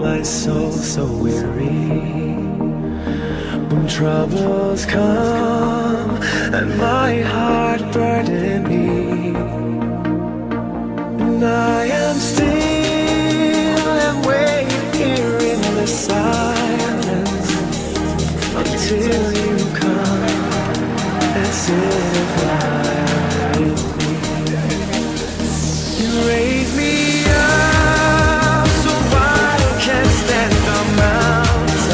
My soul so weary when troubles come and my heart burden me, and I am still and wait here in the silence until you come and sit right with me. You raise me up so I can stand on mountains.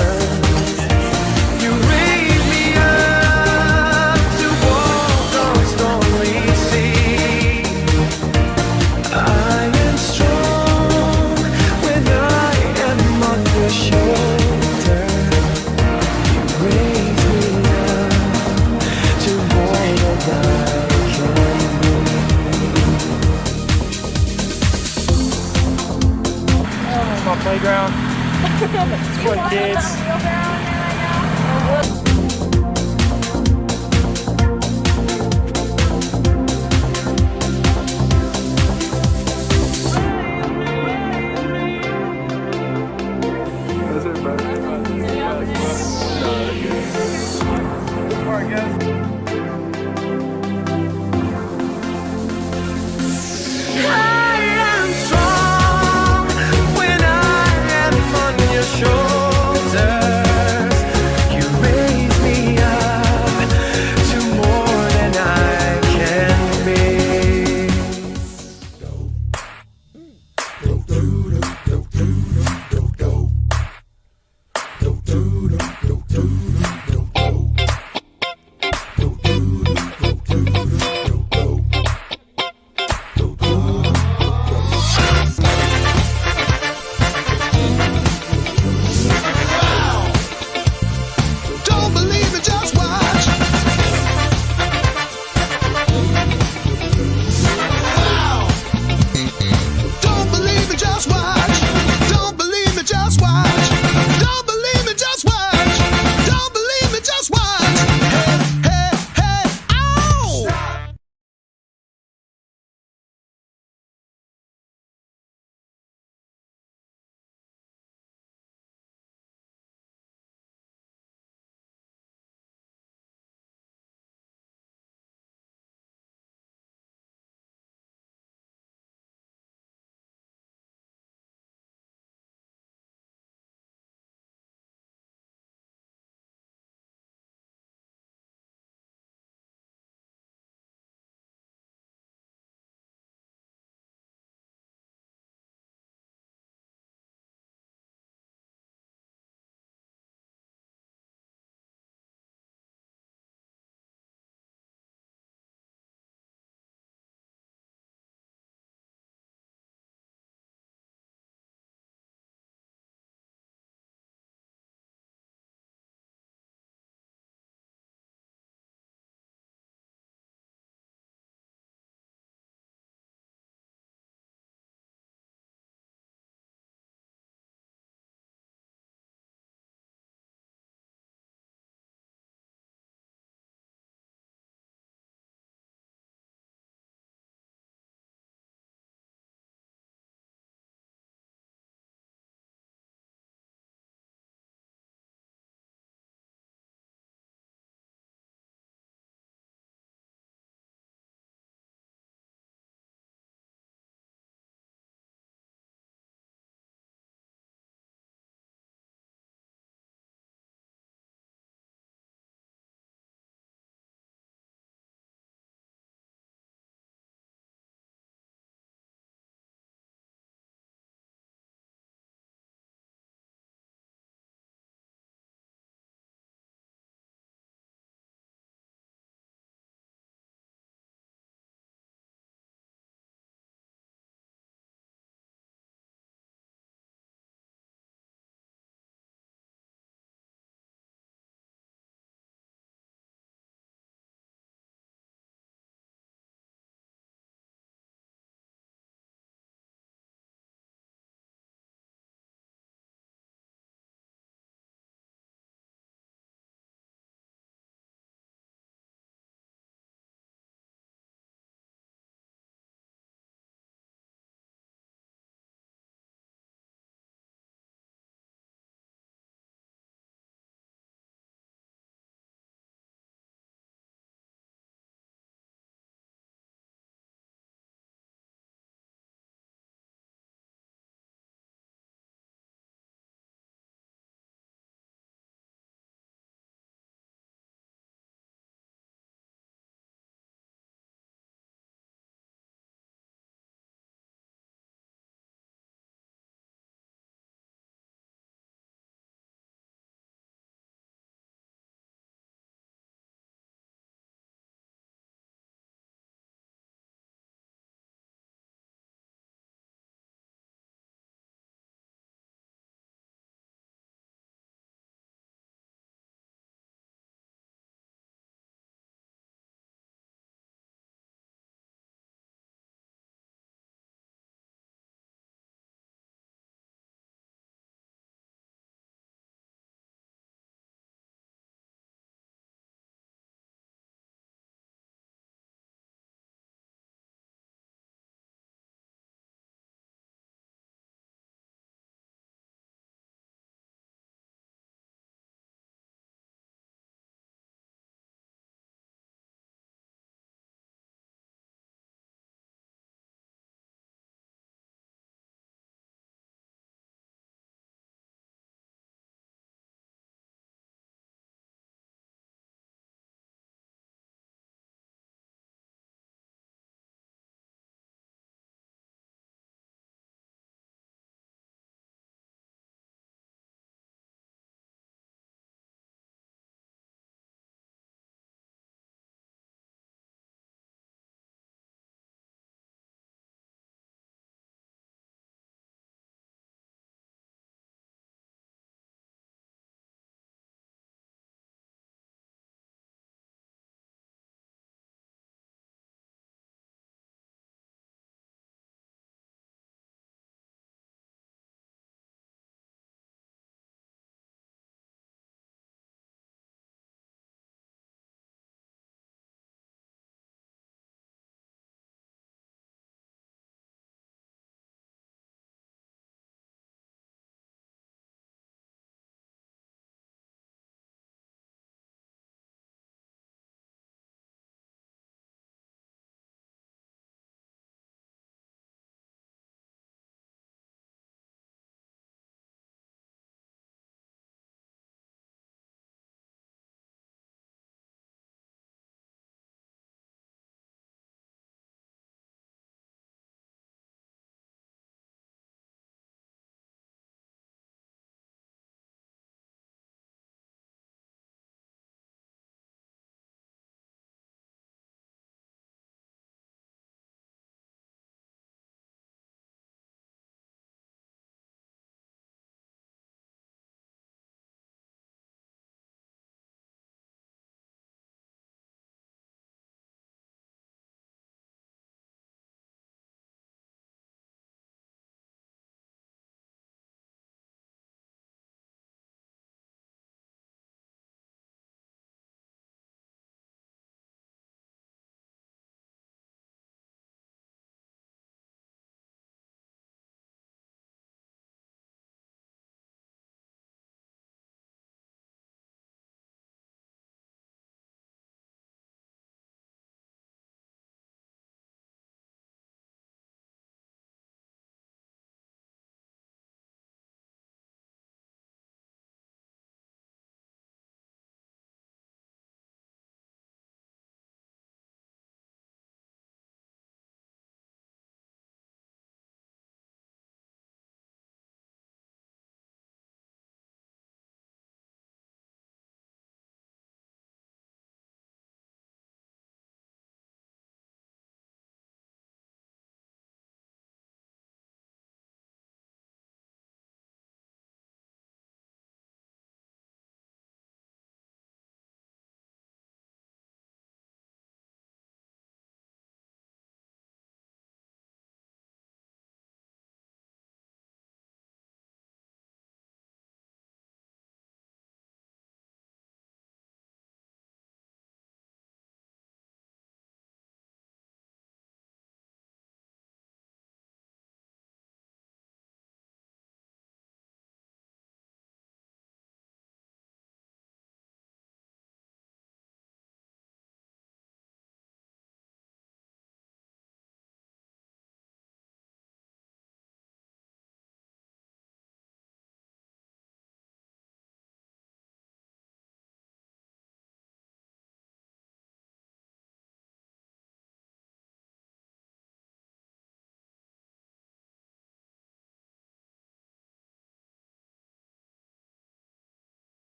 You raise me up to walk on stormy seas. I am strong when I am on your shoulder. You raise me up to more than I can be. My playground. It's for kids. That's it, bro. Alright, guys. Shoulders, you raise me up to more than I can be.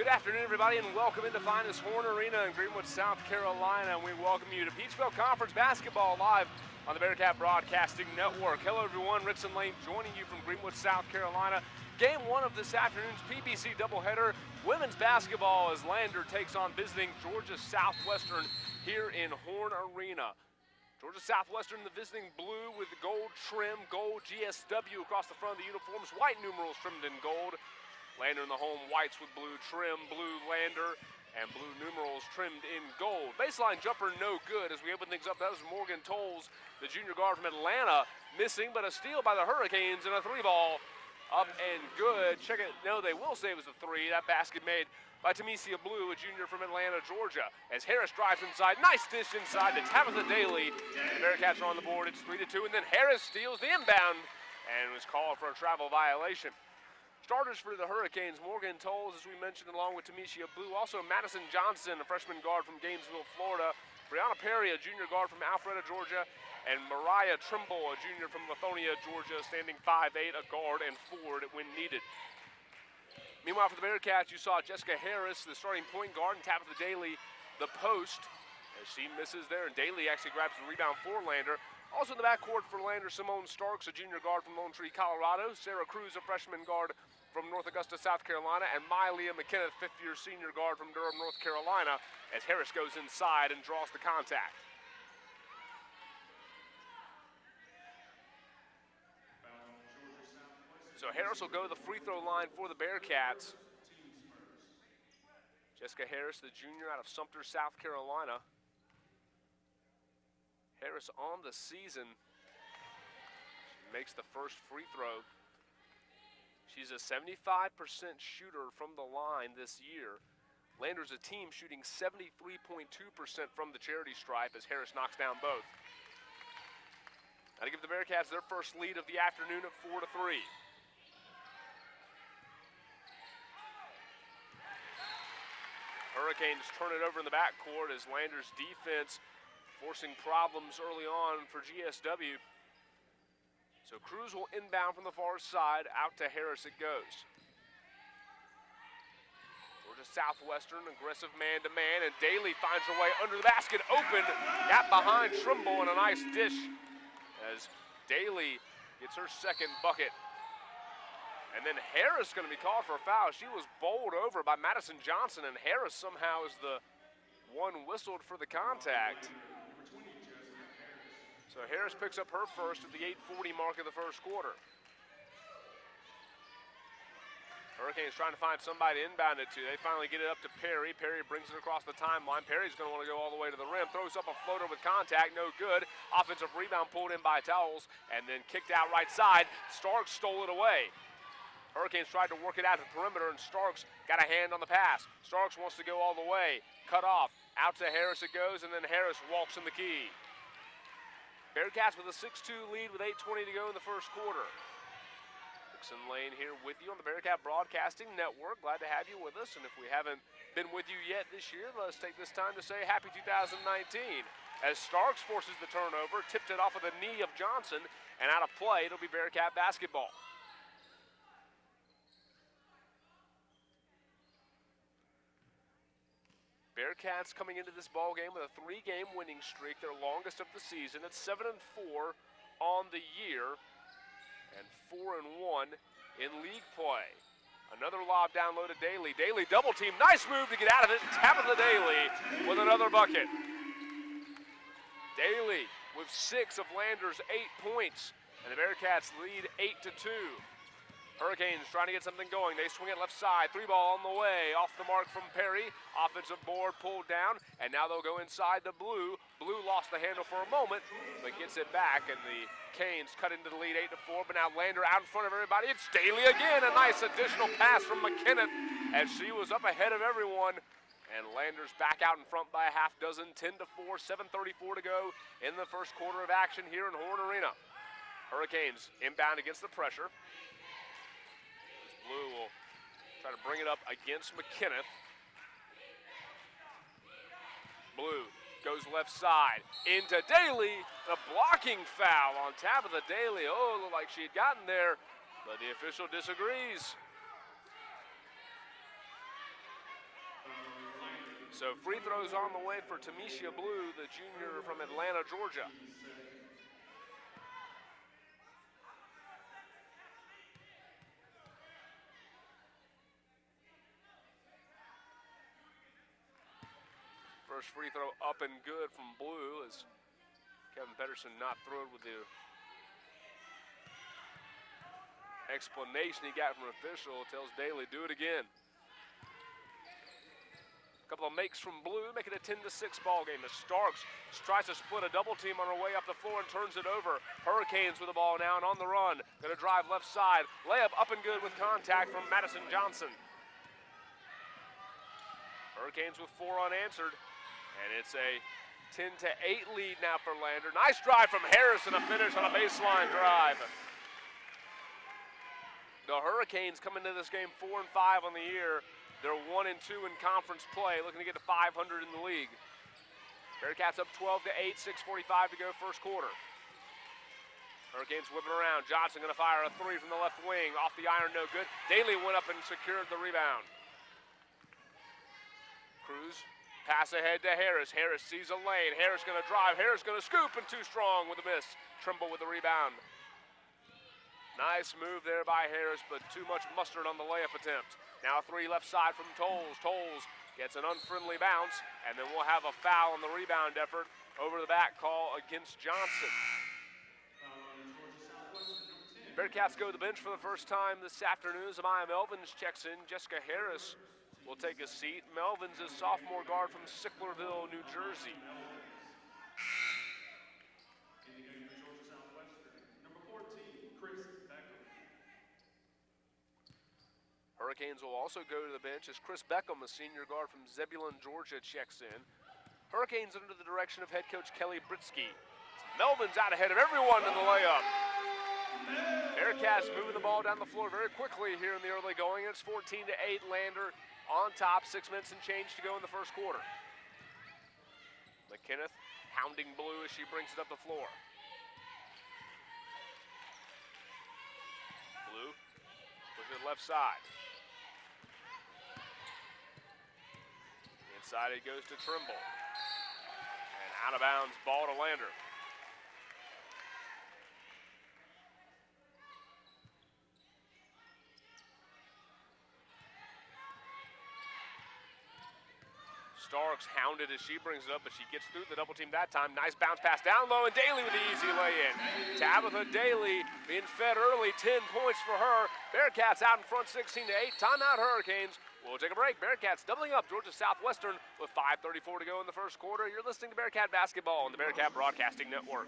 Good afternoon, everybody, and welcome into Finis Horne Arena in Greenwood, South Carolina. And we welcome you to Peach Belt Conference Basketball live on the Bearcat Broadcasting Network. Hello, everyone. Rickson Lane joining you from Greenwood, South Carolina. Game one of this afternoon's PBC doubleheader. Women's basketball as Lander takes on visiting Georgia Southwestern here in Horne Arena. Georgia Southwestern, the visiting blue with the gold trim, gold GSW across the front of the uniforms, white numerals trimmed in gold. Lander in the home whites with blue trim, blue Lander, and blue numerals trimmed in gold. Baseline jumper no good as we open things up. That was Morgan Tolles, the junior guard from Atlanta, missing, but a steal by the Hurricanes and a three ball up and good. Check it. No, they will say it was a 3. That basket made by Tamicia Blue, a junior from Atlanta, Georgia. As Harris drives inside, nice dish inside to Tabitha Daly. The Bearcats are on the board. It's 3-2, and then Harris steals the inbound and was called for a travel violation. Starters for the Hurricanes, Morgan Tolles, as we mentioned, along with Tamicia Blue. Also Madison Johnson, a freshman guard from Gainesville, Florida. Brianna Perry, a junior guard from Alpharetta, Georgia. And Mariah Trimble, a junior from Lithonia, Georgia, standing 5'8", a guard and forward when needed. Meanwhile, for the Bearcats, you saw Jessica Harris, the starting point guard, and Tabitha Daly, the post, as she misses there. And Daly actually grabs the rebound for Lander. Also in the backcourt for Lander, Simone Starks, a junior guard from Lone Tree, Colorado. Sarah Cruz, a freshman guard from North Augusta, South Carolina. And Mylia McKenna, fifth-year senior guard from Durham, North Carolina, as Harris goes inside and draws the contact. So Harris will go to the free throw line for the Bearcats. Jessica Harris, the junior out of Sumter, South Carolina. Harris on the season. She makes the first free throw. She's a 75% shooter from the line this year. Lander's a team shooting 73.2% from the charity stripe as Harris knocks down both. Now to give the Bearcats their first lead of the afternoon at 4-3. Hurricanes turn it over in the backcourt as Lander's defense forcing problems early on for GSW. So Cruz will inbound from the far side, out to Harris it goes. Georgia Southwestern, aggressive man-to-man, and Daly finds her way under the basket, open, got behind Trimble, and a nice dish as Daly gets her second bucket. And then Harris going to be called for a foul. She was bowled over by Madison Johnson, and Harris somehow is the one whistled for the contact. So Harris picks up her first at the 8:40 mark of the first quarter. Hurricanes trying to find somebody to inbound it to. They finally get it up to Perry. Perry brings it across the timeline. Perry's going to want to go all the way to the rim. Throws up a floater with contact. No good. Offensive rebound pulled in by Towles and then kicked out right side. Starks stole it away. Hurricanes tried to work it out to the perimeter, and Starks got a hand on the pass. Starks wants to go all the way. Cut off. Out to Harris it goes, and then Harris walks in the key. Bearcats with a 6-2 lead with 8:20 to go in the first quarter. Dixon Lane here with you on the Bearcat Broadcasting Network. Glad to have you with us, and if we haven't been with you yet this year, let's take this time to say happy 2019. As Starks forces the turnover, tipped it off of the knee of Johnson, and out of play, it'll be Bearcat basketball. Bearcats coming into this ball game with a 3-game winning streak, their longest of the season. It's 7-4 on the year and 4-1 in league play. Another lob down low to Daly. Daly double team, nice move to get out of it. Tabitha Daly with another bucket. Daly with 6 of Lander's 8 points, and the Bearcats lead 8-2. Hurricanes trying to get something going. They swing it left side. 3-ball on the way. Off the mark from Perry. Offensive board pulled down, and now they'll go inside to Blue. Blue lost the handle for a moment, but gets it back, and the Canes cut into the lead 8-4, but now Lander out in front of everybody. It's Daly again. A nice additional pass from McKenna as she was up ahead of everyone, and Lander's back out in front by a half dozen. 10-4, 7:34 to go in the first quarter of action here in Horne Arena. Hurricanes inbound against the pressure. Blue will try to bring it up against McKenna. Blue goes left side into Daly. A blocking foul on Tabitha Daly. Oh, it looked like she had gotten there, but the official disagrees. So free throws on the way for Tamicia Blue, the junior from Atlanta, Georgia. First free throw up and good from Blue as Kevin Pedersen not thrilled with the explanation he got from an official. Tells Daly, do it again. Couple of makes from Blue, make it a 10-6 ball game. As Starks tries to split a double team on her way up the floor and turns it over. Hurricanes with the ball now and on the run. Going to drive left side. Layup up and good with contact from Madison Johnson. Hurricanes with 4 unanswered. And it's a 10-8 lead now for Lander. Nice drive from Harris and a finish on a baseline drive. The Hurricanes come into this game 4-5 on the year. They're 1-2 in conference play, looking to get to 500 in the league. Bearcats up 12-8, 6:45 to go first quarter. Hurricanes whipping around. Johnson going to fire a 3 from the left wing. Off the iron, no good. Daly went up and secured the rebound. Cruz, pass ahead to Harris. Harris sees a lane. Harris going to drive. Harris going to scoop and too strong with a miss. Trimble with the rebound. Nice move there by Harris, but too much mustard on the layup attempt. Now 3 left side from Tolles. Tolles gets an unfriendly bounce, and then we'll have a foul on the rebound effort. Over the back call against Johnson. Bearcats go to the bench for the first time this afternoon. Zamaya Melvins checks in. Jessica Harris will take a seat. Melvins is sophomore guard from Sicklerville, New Jersey. Hurricanes will also go to the bench as Chris Beckham, a senior guard from Zebulon, Georgia, checks in. Hurricanes under the direction of head coach Kelly Britsky. Melvin's out ahead of everyone in the layup. Bearcats moving the ball down the floor very quickly here in the early going. It's 14-8, Lander on top, 6 minutes and change to go in the first quarter. McKenneth hounding Blue as she brings it up the floor. Blue pushes it left side. Inside it goes to Trimble. And out of bounds, ball to Lander. Starks hounded as she brings it up, but she gets through the double team that time. Nice bounce pass down low, and Daly with the easy lay-in. Tabitha Daly being fed early, 10 points for her. Bearcats out in front, 16-8. Timeout Hurricanes. We'll take a break. Bearcats doubling up Georgia Southwestern with 5:34 to go in the first quarter. You're listening to Bearcat Basketball on the Bearcat Broadcasting Network.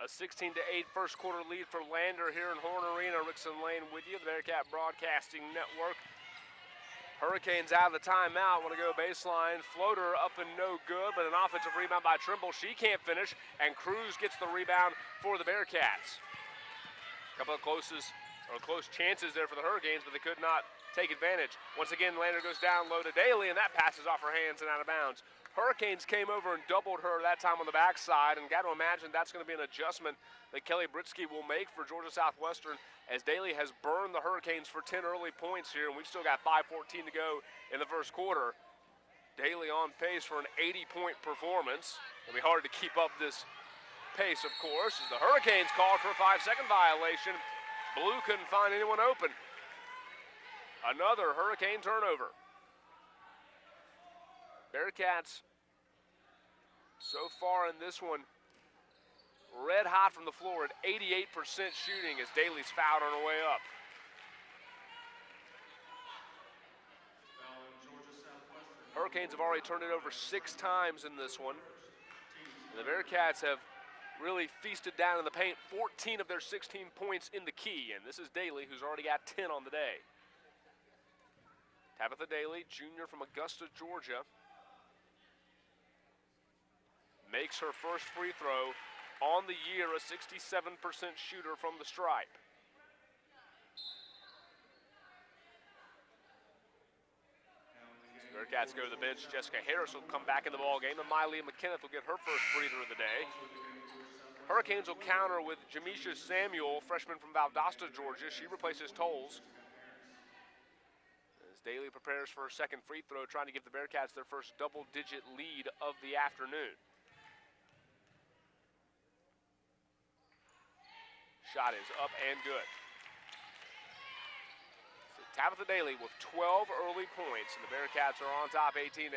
A 16-8 first quarter lead for Lander here in Horne Arena. Rickson Lane with you, the Bearcat Broadcasting Network. Hurricanes out of the timeout, want to go baseline. Floater up and no good, but an offensive rebound by Trimble. She can't finish, and Cruz gets the rebound for the Bearcats. A couple of close chances there for the Hurricanes, but they could not take advantage. Once again, Lander goes down low to Daly, and that passes off her hands and out of bounds. Hurricanes came over and doubled her that time on the backside, and got to imagine that's going to be an adjustment that Kelly Britsky will make for Georgia Southwestern, as Daly has burned the Hurricanes for 10 early points here, and we've still got 5:14 to go in the first quarter. Daly on pace for an 80-point performance. It'll be hard to keep up this pace, of course, as the Hurricanes called for a 5-second violation. Blue couldn't find anyone open. Another Hurricane turnover. Bearcats, so far in this one, red hot from the floor at 88% shooting as Daly's fouled on her way up. Hurricanes have already turned it over 6 times in this one. And the Bearcats have really feasted down in the paint, 14 of their 16 points in the key. And this is Daly, who's already got 10 on the day. Tabitha Daly, junior from Augusta, Georgia, makes her first free throw on the year, a 67% shooter from the stripe. Bearcats go to the bench. Jessica Harris will come back in the ball game, and Miley McKenneth will get her first breather of the day. Hurricanes will counter with Jamisha Samuel, freshman from Valdosta, Georgia. She replaces Tolles. As Daly prepares for her second free throw, trying to give the Bearcats their first double-digit lead of the afternoon. Shot is up and good. So Tabitha Daly with 12 early points, and the Bearcats are on top 18-8.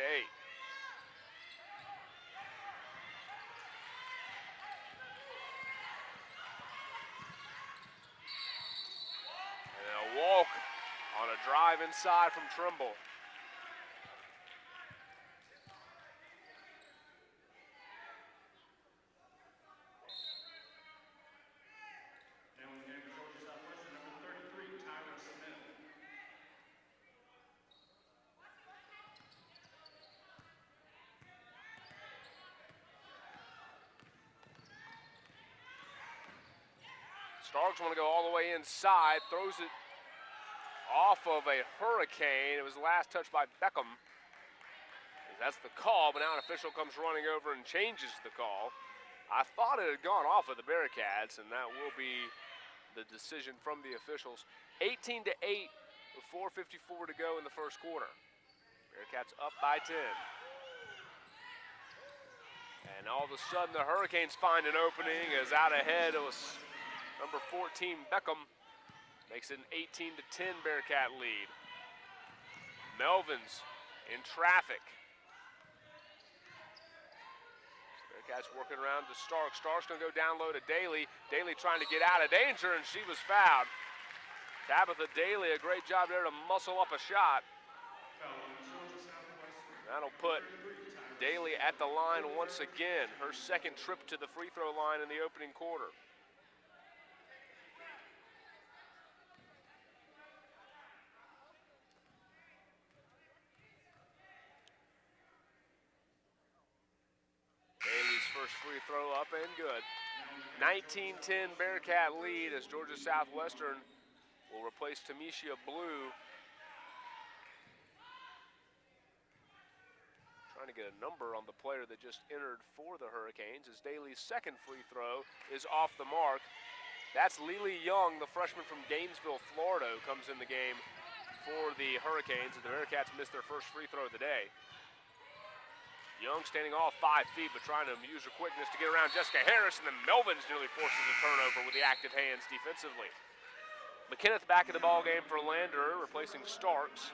And a walk on a drive inside from Trimble. Starks want to go all the way inside, throws it off of a Hurricane. It was the last touch by Beckham. That's the call, but now an official comes running over and changes the call. I thought it had gone off of the Bearcats, and that will be the decision from the officials. 18-8 with 4:54 to go in the first quarter. Bearcats up by 10. And all of a sudden the Hurricanes find an opening as out ahead it was number 14, Beckham, makes it an 18-10 Bearcat lead. Melvin's in traffic. Bearcats working around to Stark. Stark's going to go down low to Daly. Daly trying to get out of danger, and she was fouled. Tabitha Daly, a great job there to muscle up a shot. That'll put Daly at the line once again, her second trip to the free throw line in the opening quarter. Daly's first free throw up and good. 19-10 Bearcat lead as Georgia Southwestern will replace Tamisha Blue. Trying to get a number on the player that just entered for the Hurricanes as Daly's second free throw is off the mark. That's Lily Young, the freshman from Gainesville, Florida, who comes in the game for the Hurricanes. And the Bearcats missed their first free throw of the day. Young standing off 5 feet, but trying to use her quickness to get around Jessica Harris, and then Melvin's nearly forces a turnover with the active hands defensively. McKenneth back in the ball game for Lander, replacing Starks.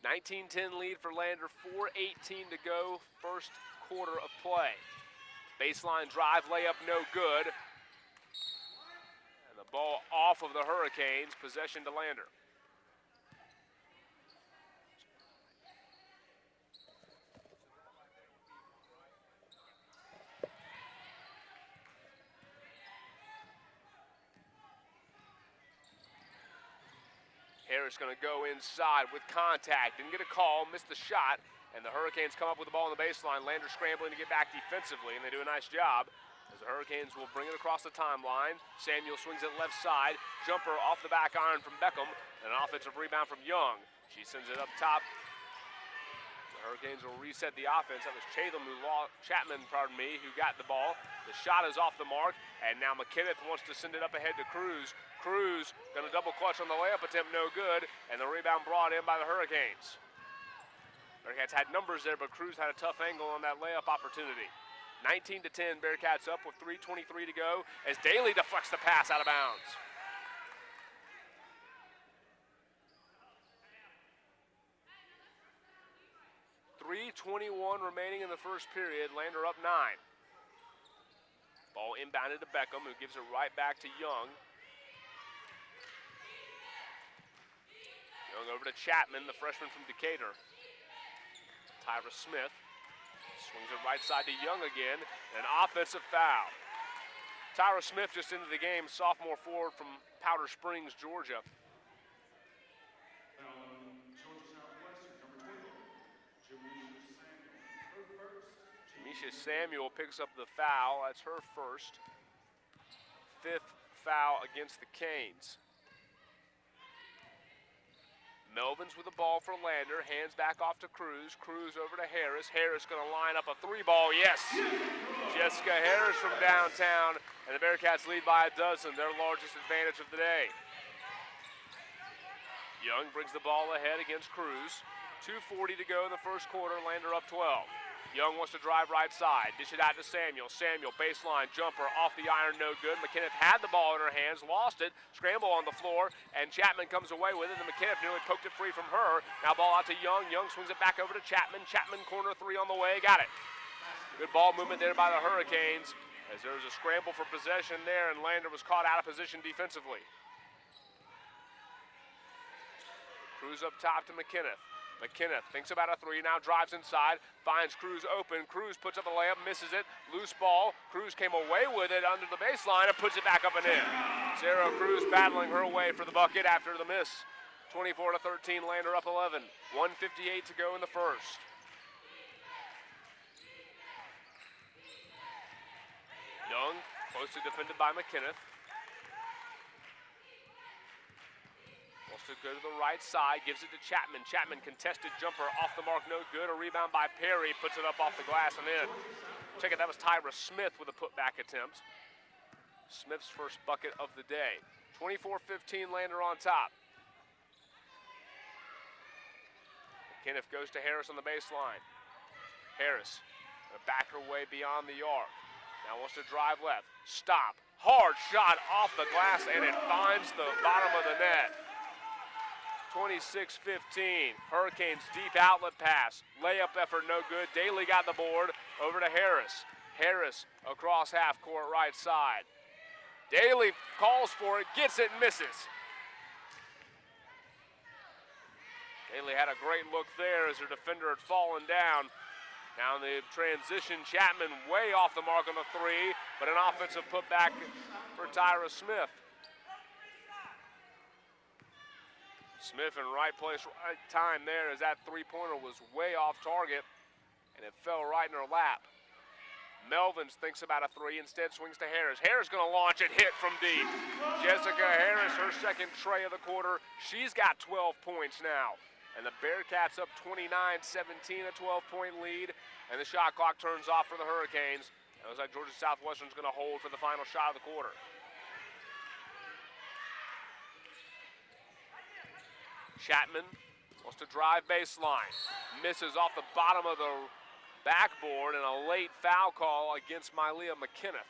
(19-10) lead for Lander, 4:18 to go, first quarter of play. Baseline drive, layup, no good. And the ball off of the Hurricanes, possession to Lander. Harris going to go inside with contact. Didn't get a call, missed the shot, and the Hurricanes come up with the ball on the baseline. Lander scrambling to get back defensively, and they do a nice job as the Hurricanes will bring it across the timeline. Samuel swings it left side. Jumper off the back iron from Beckham, and an offensive rebound from Young. She sends it up top. The Hurricanes will reset the offense. That was Chapman, who got the ball. The shot is off the mark, and now McKenneth wants to send it up ahead to Cruz. Cruz going to double clutch on the layup attempt, no good, and the rebound brought in by the Hurricanes. Bearcats had numbers there, but Cruz had a tough angle on that layup opportunity. 19-10, Bearcats up with 3:23 to go as Daly deflects the pass out of bounds. .321 remaining in the first period. Lander up 9. Ball inbounded to Beckham, who gives it right back to Young. Young over to Chapman, the freshman from Decatur. Tyra Smith swings it right side to Young again. An offensive foul. Tyra Smith just into the game, sophomore forward from Powder Springs, Georgia. Jamisha Samuel picks up the foul. That's her first. 5th foul against the Canes. Melvin's with the ball for Lander. Hands back off to Cruz. Cruz over to Harris. Harris going to line up a 3-ball. Yes! Jessica Harris from downtown. And the Bearcats lead by a dozen, their largest advantage of the day. Young brings the ball ahead against Cruz. 2:40 to go in the first quarter. Lander up 12. Young wants to drive right side. Dish it out to Samuel. Samuel, baseline jumper off the iron, no good. McKinnon had the ball in her hands, lost it, scramble on the floor, and Chapman comes away with it, and McKinnon nearly poked it free from her. Now ball out to Young. Young swings it back over to Chapman. Chapman, corner 3 on the way, got it. Good ball movement there by the Hurricanes, as there was a scramble for possession there, and Lander was caught out of position defensively. Cruz up top to McKinnon. McKinnon thinks about a 3, now drives inside, finds Cruz open. Cruz puts up a layup, misses it, loose ball. Cruz came away with it under the baseline and puts it back up and in. Sarah Cruz battling her way for the bucket after the miss. 24-13, Lander up 11. 1:58 to go in the first. Young, closely defended by McKinnon. Wants to go to the right side, gives it to Chapman. Chapman, contested jumper off the mark, no good. A rebound by Perry, puts it up off the glass and in. Check it, that was Tyra Smith with a putback attempt. Smith's first bucket of the day. 24-15, Lander on top. Kenneth goes to Harris on the baseline. Harris, gonna back her way beyond the arc. Now wants to drive left. Stop. Hard shot off the glass, and it finds the bottom of the net. 26-15. Hurricanes deep outlet pass. Layup effort no good. Daly got the board over to Harris. Harris across half court right side. Daly calls for it, gets it, misses. Daly had a great look there as her defender had fallen down. Now in the transition, Chapman way off the mark on the 3, but an offensive putback for Tyra Smith. Smith in right place, right time there as that 3-pointer was way off target, and it fell right in her lap. Melvins thinks about a 3, instead swings to Harris. Harris gonna launch it, hit from deep. Jessica Harris, her second tray of the quarter. She's got 12 points now. And the Bearcats up 29-17, a 12-point lead. And the shot clock turns off for the Hurricanes. It looks like Georgia Southwestern's gonna hold for the final shot of the quarter. Chapman wants to drive baseline. Misses off the bottom of the backboard, and a late foul call against Mylea McKinnon.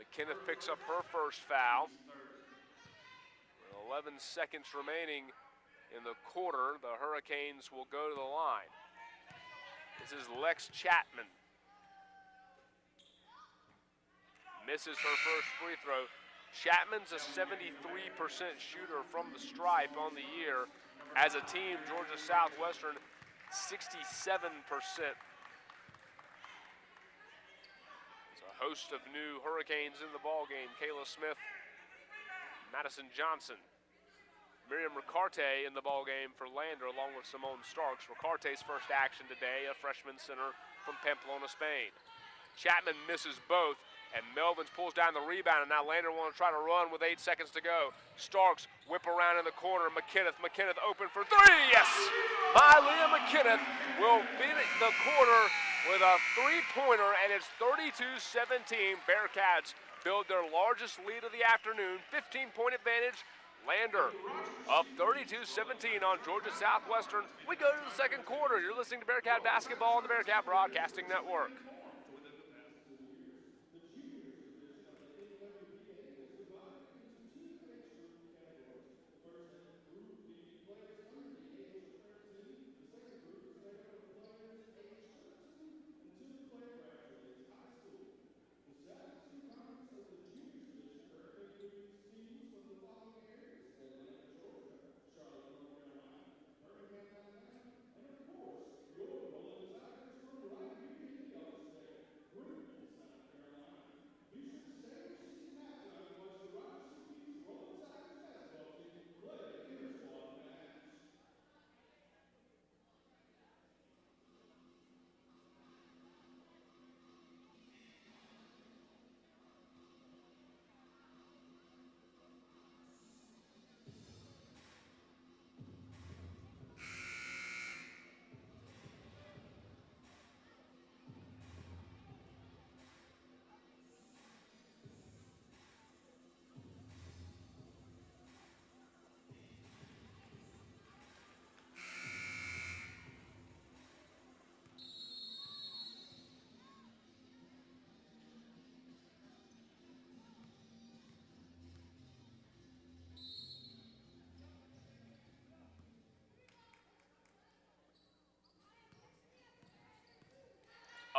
McKinnon picks up her first foul. With 11 seconds remaining in the quarter, the Hurricanes will go to the line. This is Lex Chapman. Misses her first free throw. Chapman's a 73% shooter from the stripe on the year. As a team, Georgia Southwestern, 67%. There's a host of new Hurricanes in the ballgame. Kayla Smith, Madison Johnson, Miriam Ricarte in the ballgame for Lander, along with Simone Starks. Ricarte's first action today, a freshman center from Pamplona, Spain. Chapman misses both, and Melvins pulls down the rebound, and now Lander wants to try to run with 8 seconds to go. Starks whip around in the corner. McKinnon open for 3, yes! Mylea McKinnon will beat the quarter with a 3-pointer, and it's 32-17. Bearcats build their largest lead of the afternoon, 15-point advantage. Lander up 32-17 on Georgia Southwestern. We go to the second quarter. You're listening to Bearcat Basketball on the Bearcat Broadcasting Network.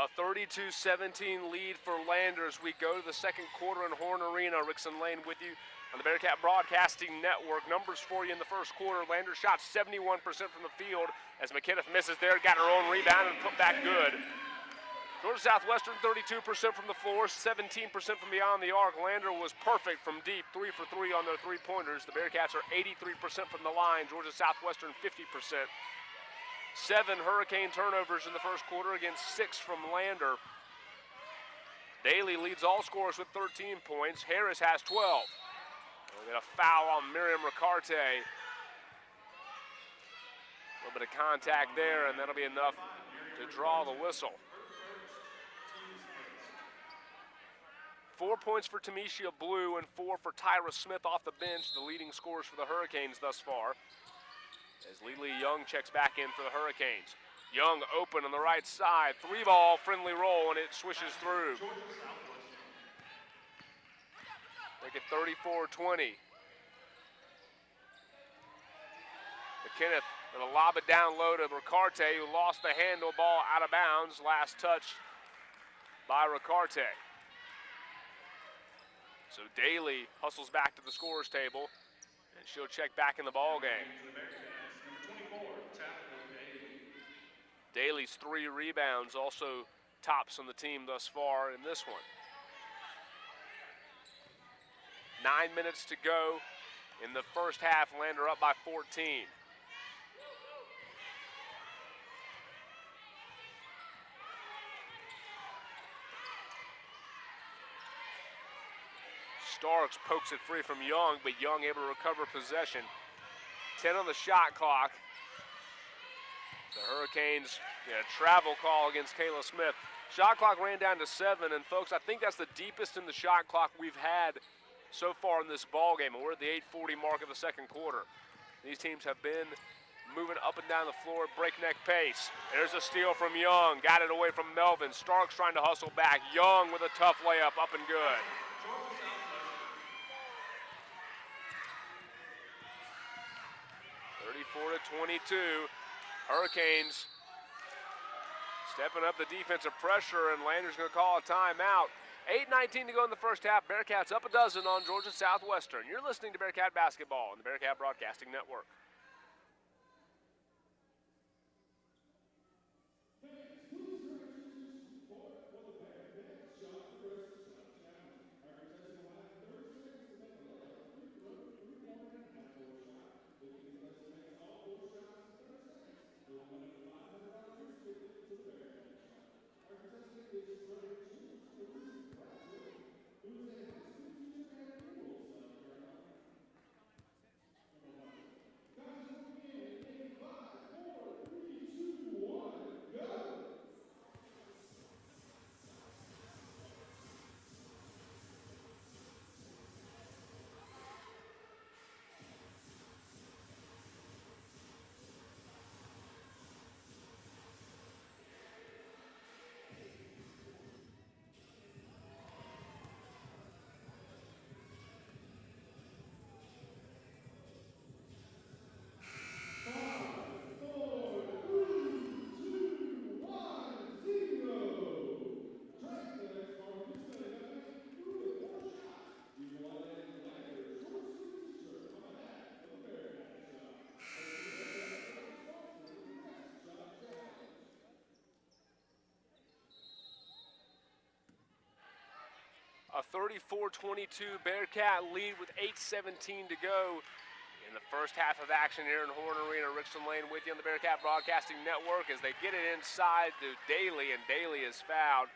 A 32-17 lead for Landers. We go to the second quarter in Horne Arena. Rickson Lane with you on the Bearcat Broadcasting Network. Numbers for you in the first quarter. Landers shot 71% from the field as McKenneth misses there. Got her own rebound and put back good. Georgia Southwestern 32% from the floor, 17% from beyond the arc. Lander was perfect from deep, 3 for 3 on their three-pointers. The Bearcats are 83% from the line. Georgia Southwestern 50%. 7 Hurricane turnovers in the first quarter against 6 from Lander. Daly leads all scorers with 13 points. Harris has 12. We'll get a foul on Miriam Ricarte. A little bit of contact there, and that'll be enough to draw the whistle. 4 points for Tamisha Blue and 4 for Tyra Smith off the bench, the leading scorers for the Hurricanes thus far. As Lily Young checks back in for the Hurricanes. Young open on the right side. 3-ball, friendly roll, and it swishes through. Make it 34-20. McKenneth going to lob it down low to Ricarte, who lost the handle, ball out of bounds. Last touch by Ricarte. So Daly hustles back to the scorer's table, and she'll check back in the ball game. Daly's 3 rebounds, also tops on the team thus far in this one. 9 minutes to go in the first half. Lander up by 14. Starks pokes it free from Young, but Young able to recover possession. 10 on the shot clock. The Hurricanes get a travel call against Kayla Smith. Shot clock ran down to 7, and folks, I think that's the deepest in the shot clock we've had so far in this ball game, and we're at the 8:40 mark of the second quarter. These teams have been moving up and down the floor at breakneck pace. There's a steal from Young, got it away from Melvin. Starks trying to hustle back. Young with a tough layup, up and good. (34-22). Hurricanes stepping up the defensive pressure, and Lander's going to call a timeout. 8:19 to go in the first half. Bearcats up a dozen on Georgia Southwestern. You're listening to Bearcat Basketball on the Bearcat Broadcasting Network. A 34-22 Bearcat lead with 8:17 to go in the first half of action here in Horne Arena. Rickson Lane with you on the Bearcat Broadcasting Network as they get it inside to Daly, and Daly is fouled.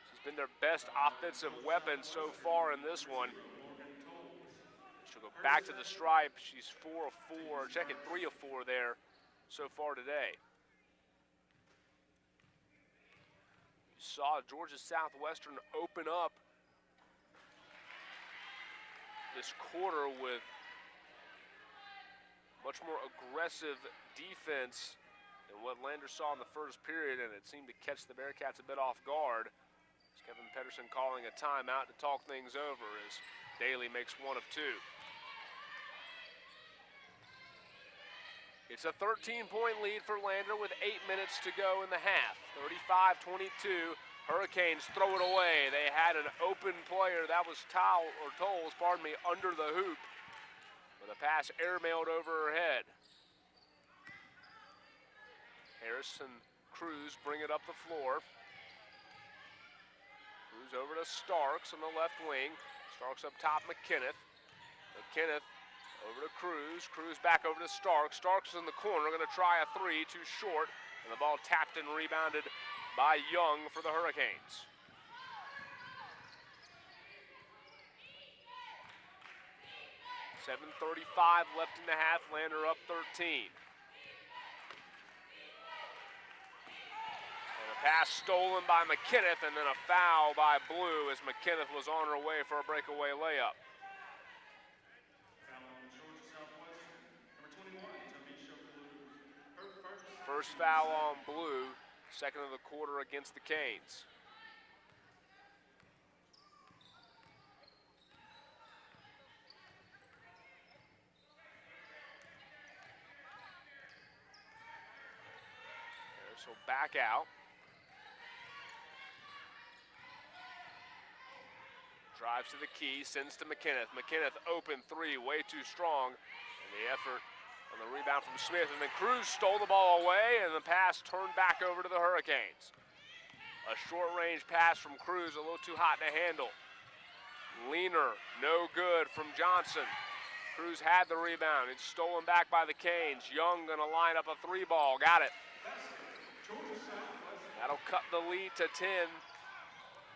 She's been their best offensive weapon so far in this one. She'll go back to the stripe. She's 4 of 4, checking 3 of 4 there so far today. You saw Georgia Southwestern open up this quarter with much more aggressive defense than what Lander saw in the first period, and it seemed to catch the Bearcats a bit off guard. As Kevin Pedersen calling a timeout to talk things over as Daly makes 1 of 2. It's a 13-point lead for Lander with 8 minutes to go in the half. 35-22. Hurricanes throw it away. They had an open player, that was Tolles, under the hoop. With a pass airmailed over her head. Harris and Cruz bring it up the floor. Cruz over to Starks on the left wing. Starks up top, McKenneth. McKenneth over to Cruz. Cruz back over to Starks. Starks in the corner, going to try a three, too short. And the ball tapped and rebounded by Young for the Hurricanes. .7:35 left in the half. Lander up 13. And a pass stolen by McKenneth, and then a foul by Blue as McKenneth was on her way for a breakaway layup. First foul on Blue, second of the quarter against the Canes. Harris will back out. Drives to the key, sends to McKenneth. McKenneth open three, way too strong. And the effort on the rebound from Smith, and then Cruz stole the ball away, and the pass turned back over to the Hurricanes. A short-range pass from Cruz, a little too hot to handle. Leaner, no good from Johnson. Cruz had the rebound. It's stolen back by the Canes. Young gonna line up a three ball, got it. That'll cut the lead to 10.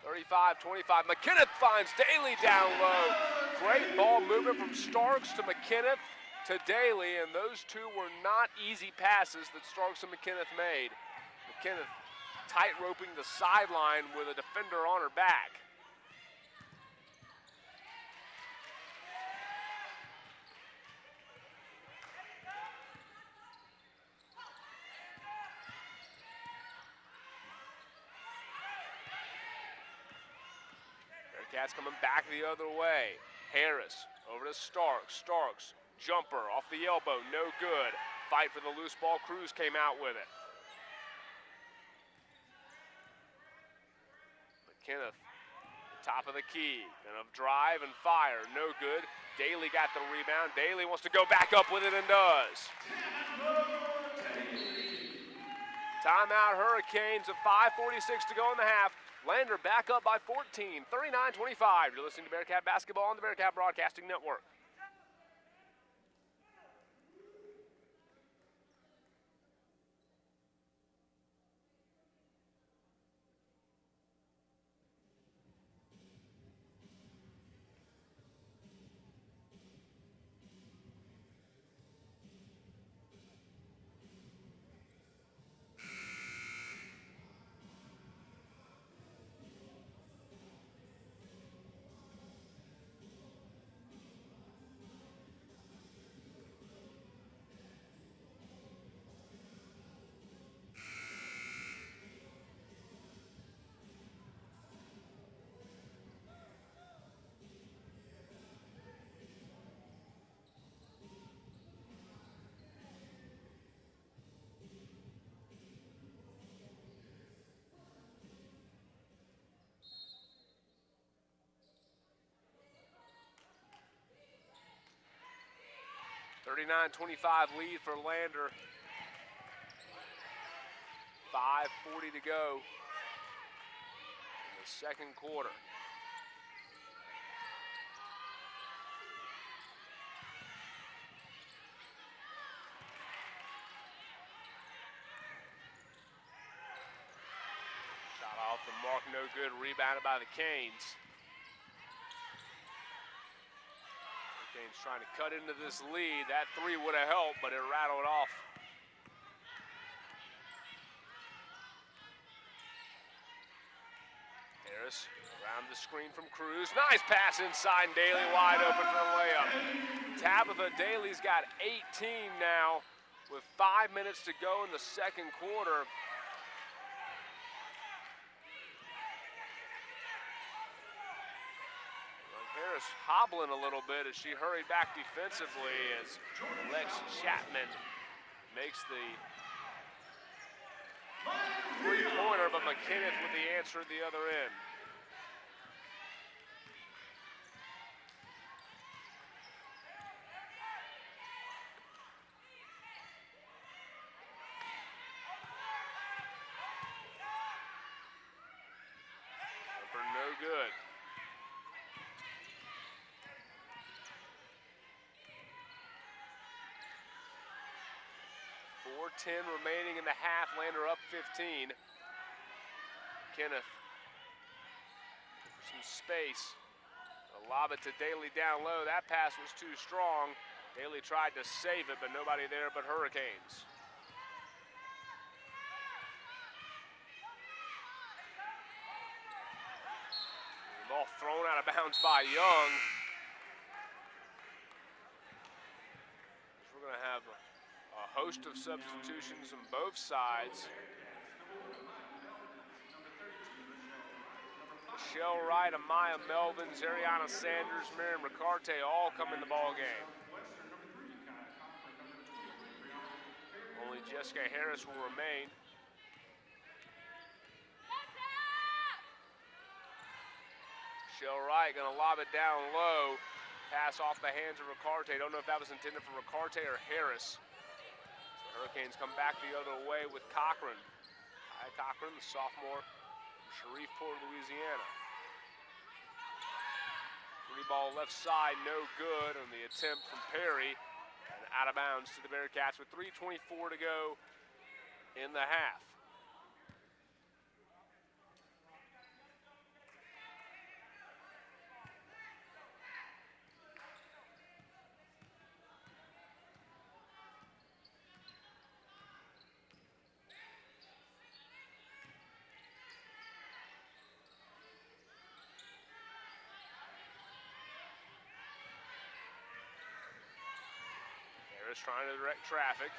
35-25. McKenneth finds Daly down low. Great ball movement from Starks to McKenneth to Daly, and those two were not easy passes that Starks and McKenneth made. McKenneth tight roping the sideline with a defender on her back. Bearcats coming back the other way. Harris over to Starks. Starks. Jumper off the elbow, no good. Fight for the loose ball, Cruz came out with it. McKenneth, top of the key, gonna drive and fire, no good. Daly got the rebound, Daly wants to go back up with it and does. Timeout Hurricanes, with 5:46 to go in the half. Lander back up by 14, 39-25. You're listening to Bearcat Basketball on the Bearcat Broadcasting Network. .39-25 lead for Lander. 5:40 to go in the second quarter. Shot off the mark, no good. Rebounded by the Canes. Canes trying to cut into this lead. That three would have helped, but it rattled off. Harris around the screen from Cruz. Nice pass inside, and Daly wide open for the layup. Tabitha Daly's got 18 now with 5 minutes to go in the second quarter. Harris hobbling a little bit as she hurried back defensively as Lex Chapman makes the three-pointer, but McKinnon with the answer at the other end. Jumper no good. 4:10 remaining in the half. Lander up 15. Kenneth for some space. A lob it to Daly down low. That pass was too strong. Daly tried to save it, but nobody there but Hurricanes. The ball thrown out of bounds by Young. We're going to have a host of substitutions on both sides. Michelle Wright, Amaya Melvins, Ariana Sanders, Miriam Ricarte all come in the ball game. Only Jessica Harris will remain. Michelle Wright going to lob it down low. Pass off the hands of Ricarte. Don't know if that was intended for Ricarte or Harris. The Hurricanes come back the other way with Cochran. Ty Cochran, the sophomore from Sharifport, Louisiana. Free ball left side, no good on the attempt from Perry. And out of bounds to the Bearcats with 3:24 to go in the half. Harris trying to direct traffic.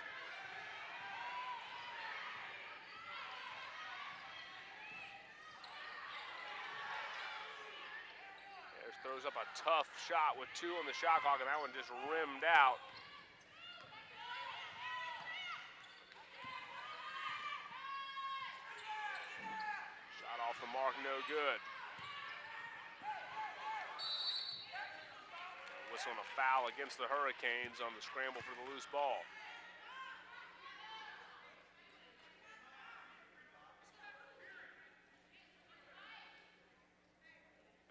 Harris throws up a tough shot with 2 on the shot clock, and that one just rimmed out. Shot off the mark, no good. Whistle on a foul against the Hurricanes on the scramble for the loose ball.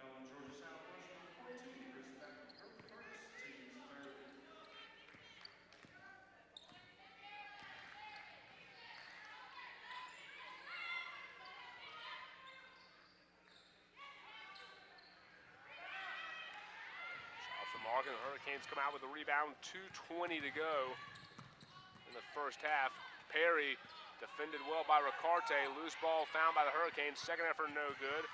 Georgia Southwestern 14, Chris Beck, first team's third. Off the mark, and the Hurricanes come out with a rebound. 2:20 to go in the first half. Perry defended well by Ricarte. Loose ball found by the Hurricanes. Second effort, no good.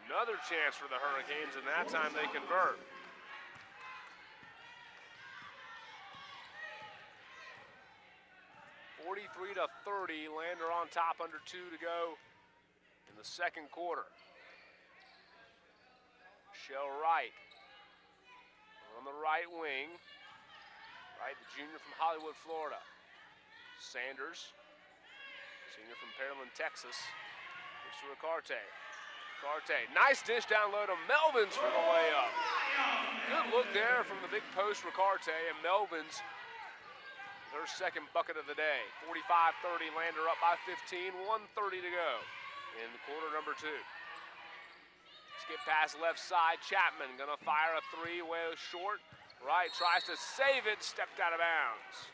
Another chance for the Hurricanes, and that time they convert. (43-30). Lander on top, under 2 to go in the second quarter. Michelle Wright on the right wing. Wright, the junior from Hollywood, Florida. Sanders, senior from Pearland, Texas. Gives to Ricarte. Ricarte, nice dish down low to Melvins for the layup. Good look there from the big post, Ricarte, and Melvins, their second bucket of the day. 45-30, Lander up by 15, 1:30 to go in quarter number 2. Skip pass left side, Chapman gonna fire a 3, way short. Wright tries to save it, stepped out of bounds.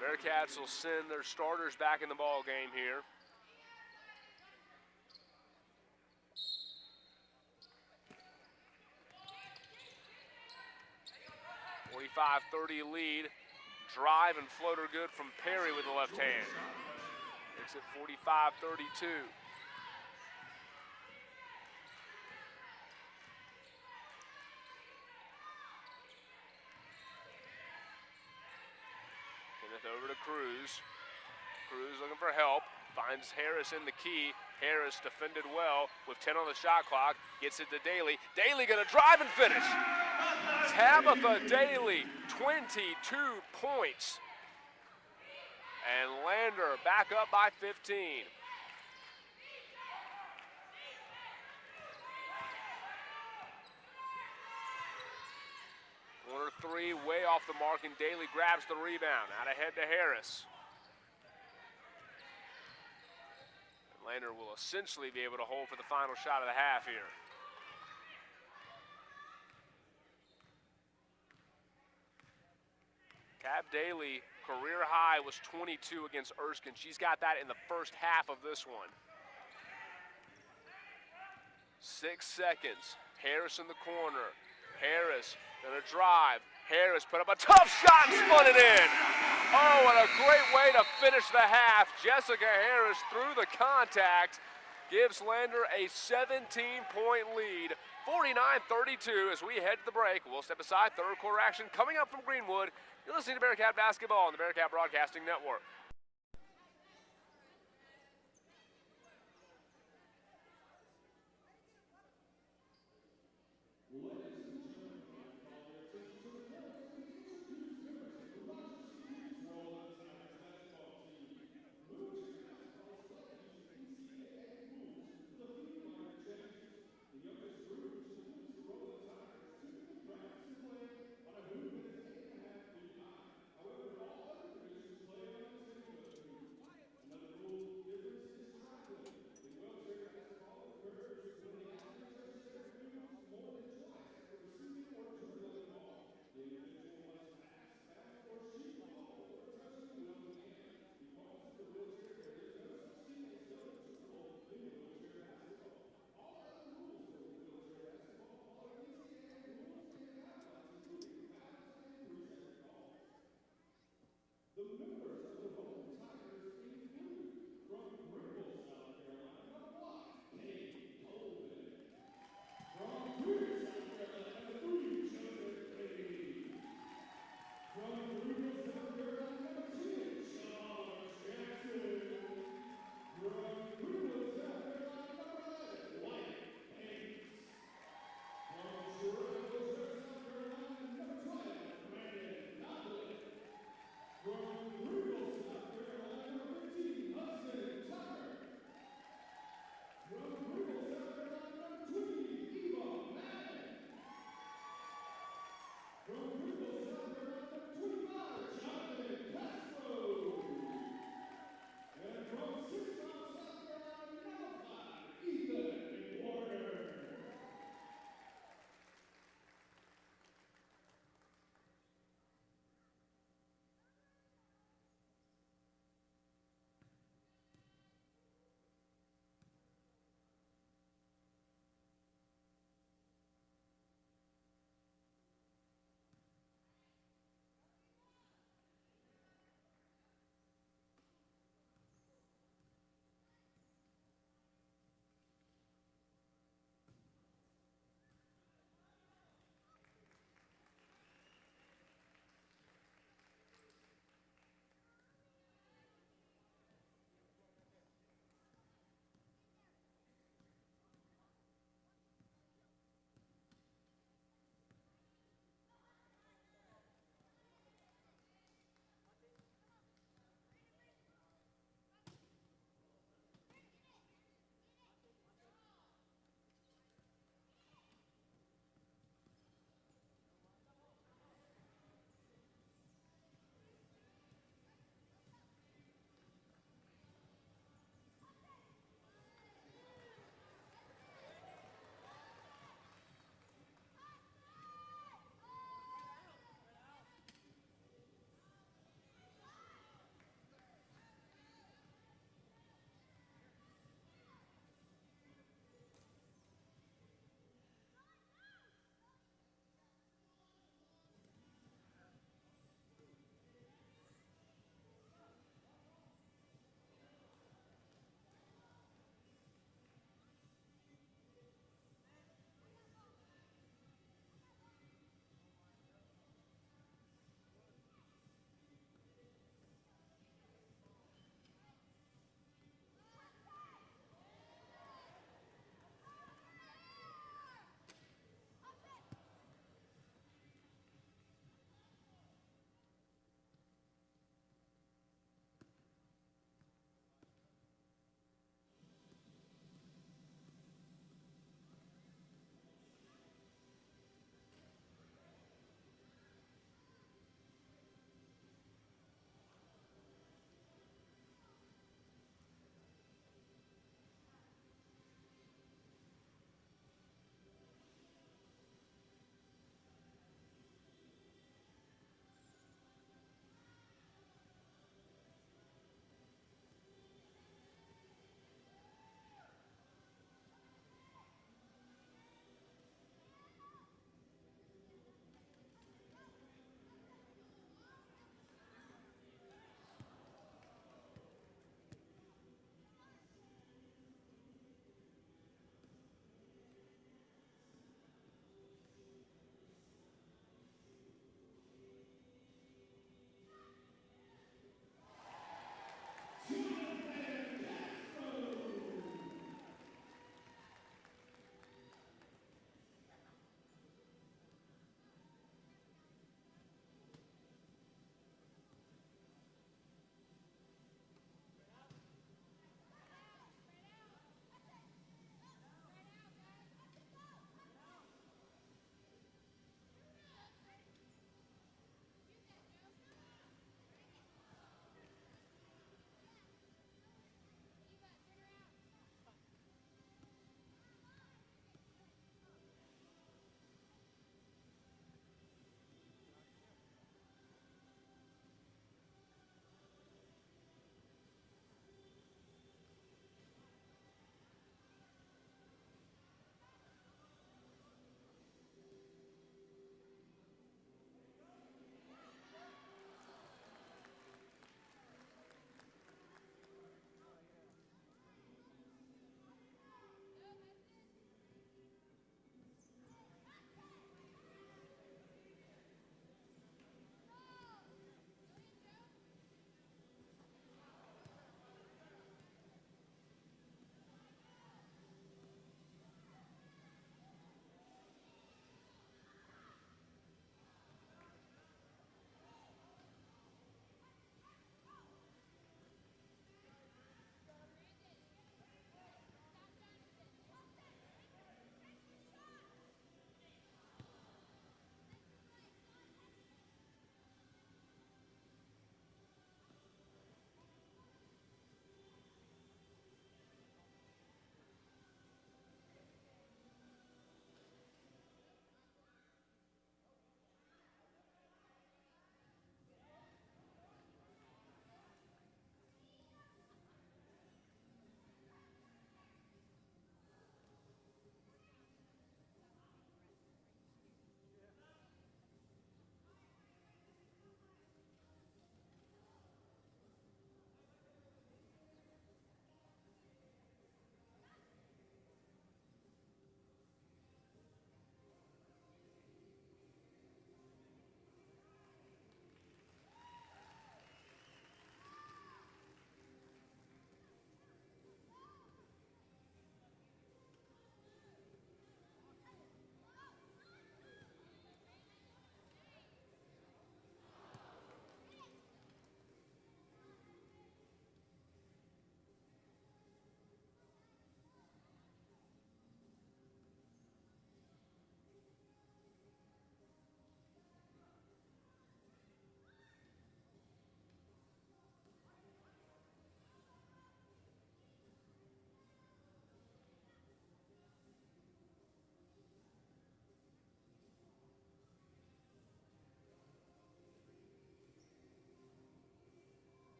Bearcats will send their starters back in the ball game here. (45-30) lead. Drive and floater good from Perry with the left hand. Makes it 45-32. Kenneth over to Cruz. Cruz looking for help. Finds Harris in the key. Harris defended well with 10 on the shot clock. Gets it to Daly. Daly gonna drive and finish. Tabitha Daly, 22 points. And Lander back up by 15. Corner three, way off the mark, and Daly grabs the rebound. Out ahead to Harris. And Lander will essentially be able to hold for the final shot of the half here. Tab Daly, career high was 22 against Erskine. She's got that in the first half of this one. 6 seconds. Harris in the corner. Harris gonna drive. Harris put up a tough shot and spun it in. Oh, and a great way to finish the half. Jessica Harris through the contact gives Lander a 17-point lead. 49-32 as we head to the break. We'll step aside. Third quarter action coming up from Greenwood. You're listening to Bearcat Basketball on the Bearcat Broadcasting Network.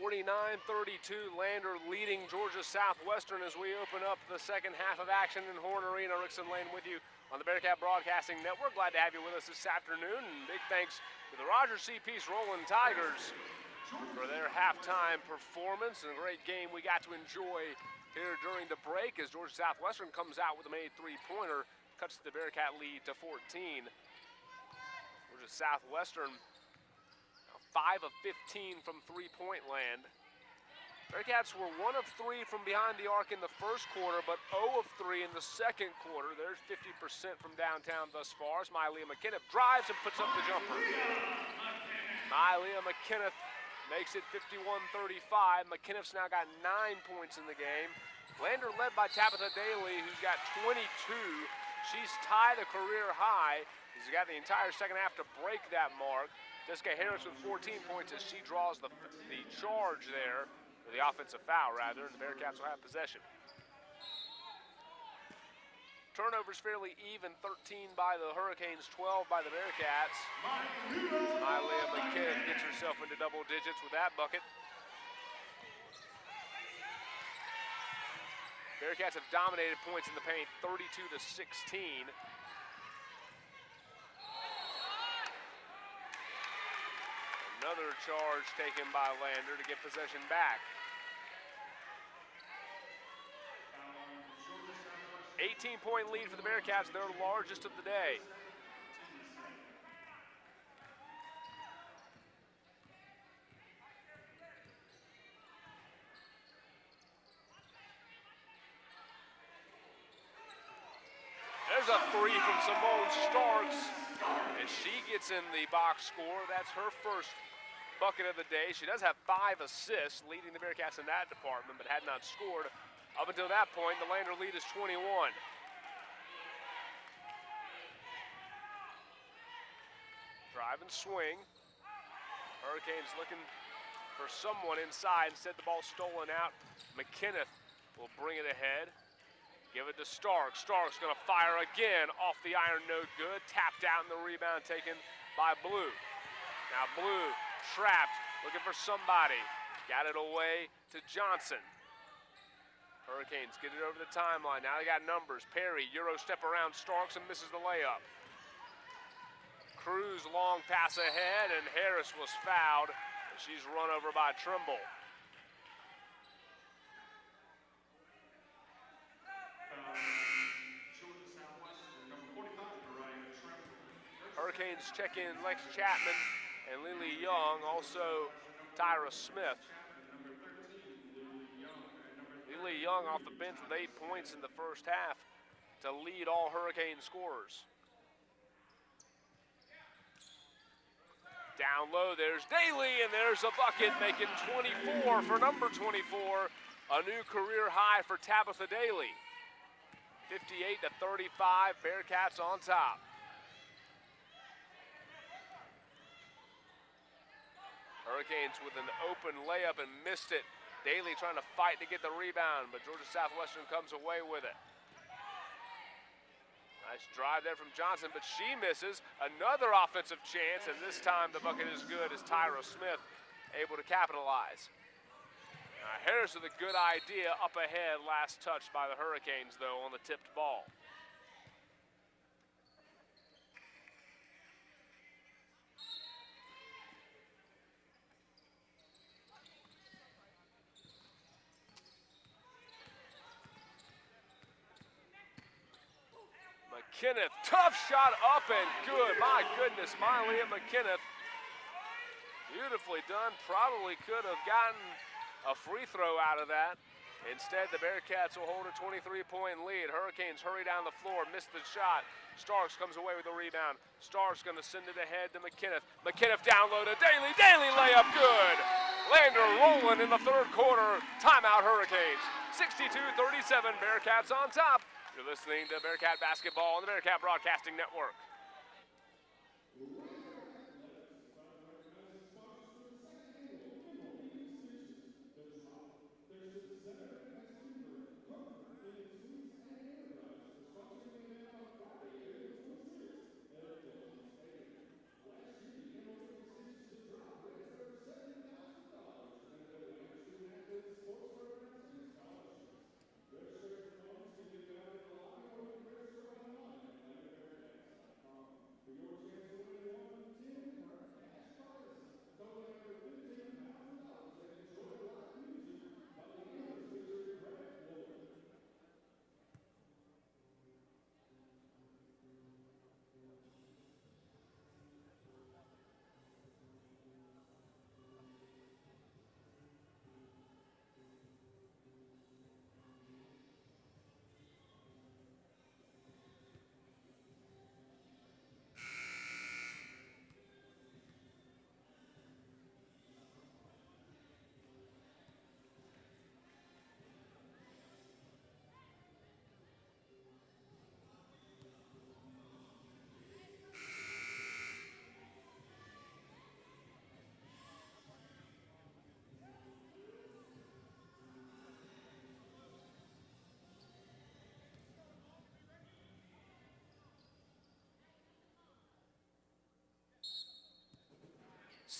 49-32, Lander leading Georgia Southwestern as we open up the second half of action in Horne Arena. Rickson Lane with you on the Bearcat Broadcasting Network. Glad to have you with us this afternoon, and big thanks to the Rogers C. Peace Rolling Tigers for their halftime performance and a great game we got to enjoy here during the break as Georgia Southwestern comes out with a made three-pointer, cuts the Bearcat lead to 14. Georgia Southwestern 5 of 15 from three-point land. Bearcats were 1 of 3 from behind the arc in the first quarter, but 0 of 3 in the second quarter. There's 50% from downtown thus far as Mylia McKinnon drives and puts up the jumper. Mylia McKinnon makes it 51-35. McKinnock's now got 9 points in the game. Lander led by Tabitha Daly, who's got 22. She's tied a career high. He's got the entire second half to break that mark. Jessica Harris with 14 points as she draws the charge there, or the offensive foul rather, and the Bearcats will have possession. Turnovers fairly even, 13 by the Hurricanes, 12 by the Bearcats. Mylia McKinnon gets herself into double digits with that bucket. Bearcats have dominated points in the paint, 32-16. Another charge taken by Lander to get possession back. 18-point lead for the Bearcats, their largest of the day. There's a three from Simone Starks, and she gets in the box score. That's her first bucket of the day. She does have 5 assists, leading the Bearcats in that department, but had not scored. Up until that point, the Lander lead is 21. Drive and swing. Hurricanes looking for someone inside. Instead, the ball stolen out. McKinnon will bring it ahead. Give it to Starks. Starks gonna fire again off the iron, no good. Tapped out in the rebound taken by Blue. Now Blue trapped, looking for somebody. Got it away to Johnson. Hurricanes get it over the timeline. Now they got numbers. Perry, Euro step around Starks and misses the layup. Cruz long pass ahead, and Harris was fouled. And she's run over by Trimble. Hurricanes check in Lex Chapman and Lily Young, also Tyra Smith. Lily Young off the bench with 8 points in the first half to lead all Hurricane scorers. Down low, there's Daly, and there's a bucket, making 24 for number 24, a new career high for Tabitha Daly. 58-35, Bearcats on top. Hurricanes with an open layup and missed it. Daly trying to fight to get the rebound, but Georgia Southwestern comes away with it. Nice drive there from Johnson, but she misses. Another offensive chance, and this time the bucket is good as Tyra Smith able to capitalize. Harris with a good idea up ahead, last touch by the Hurricanes though on the tipped ball. McKinnon, tough shot up and good. My goodness, Mylia McKinnon. Beautifully done. Probably could have gotten a free throw out of that. Instead, the Bearcats will hold a 23-point lead. Hurricanes hurry down the floor, miss the shot. Starks comes away with the rebound. Starks going to send it ahead to McKinnon. McKinnon down low to Daly. Daly layup good. Lander rolling in the third quarter. Timeout Hurricanes. 62-37, Bearcats on top. You're listening to Bearcat Basketball on the Bearcat Broadcasting Network.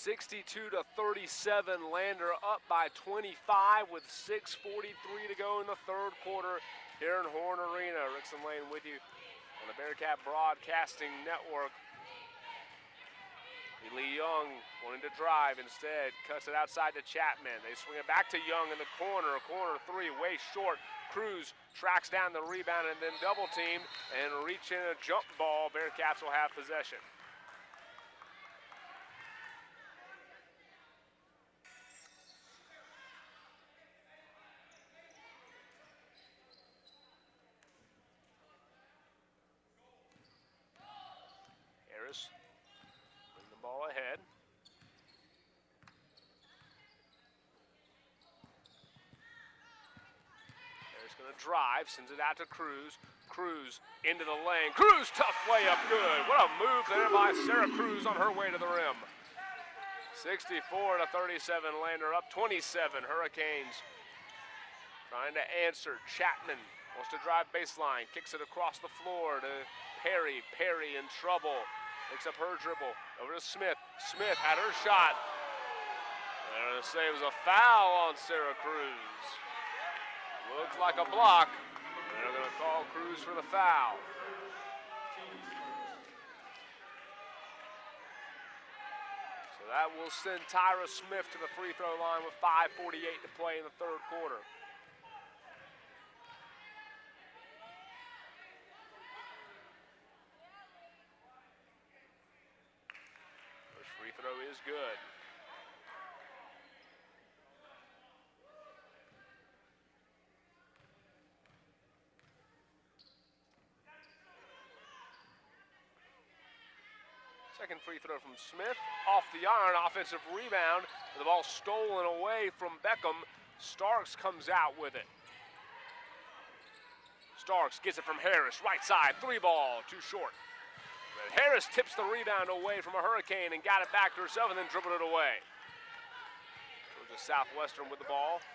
62-37, Lander up by 25 with 6:43 to go in the third quarter here in Horne Arena. Rickson Lane with you on the Bearcat Broadcasting Network. Lee Young wanting to drive, instead cuts it outside to Chapman. They swing it back to Young in the corner. Corner three, way short. Cruz tracks down the rebound and then double teamed and reach in a jump ball. Bearcats will have possession. Harris bring the ball ahead. Harris going to drive, sends it out to Cruz. Cruz into the lane. Cruz, tough layup, good. What a move there by Sarah Cruz on her way to the rim. 64-37, Lander up 27. Hurricanes trying to answer. Chapman wants to drive baseline, kicks it across the floor to Perry. Perry in trouble. Picks up her dribble. Over to Smith. Smith had her shot. They're going to say it was a foul on Sarah Cruz. Looks like a block. They're going to call Cruz for the foul. So that will send Tyra Smith to the free throw line with 5:48 to play in the third quarter. First free throw is good. Second free throw from Smith, off the iron, offensive rebound. The ball stolen away from Beckham. Starks comes out with it. Starks gets it from Harris, right side, three ball, too short. But Harris tips the rebound away from a Hurricane and got it back to herself and then dribbled it away. Georgia Southwestern with the ball.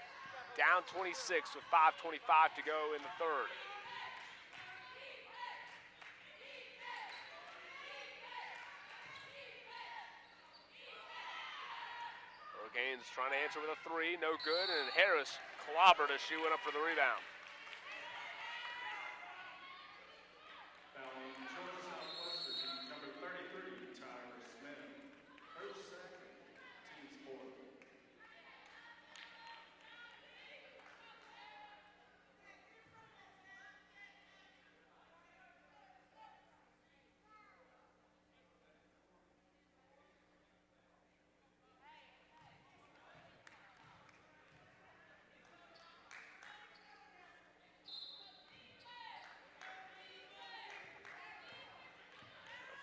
Down 26 with 5:25 to go in the third. Hurricanes trying to answer with a three, no good, and Harris clobbered as she went up for the rebound. Fouling Georgia Southwestern, number 33, Tyra Smith. Her second, team sport.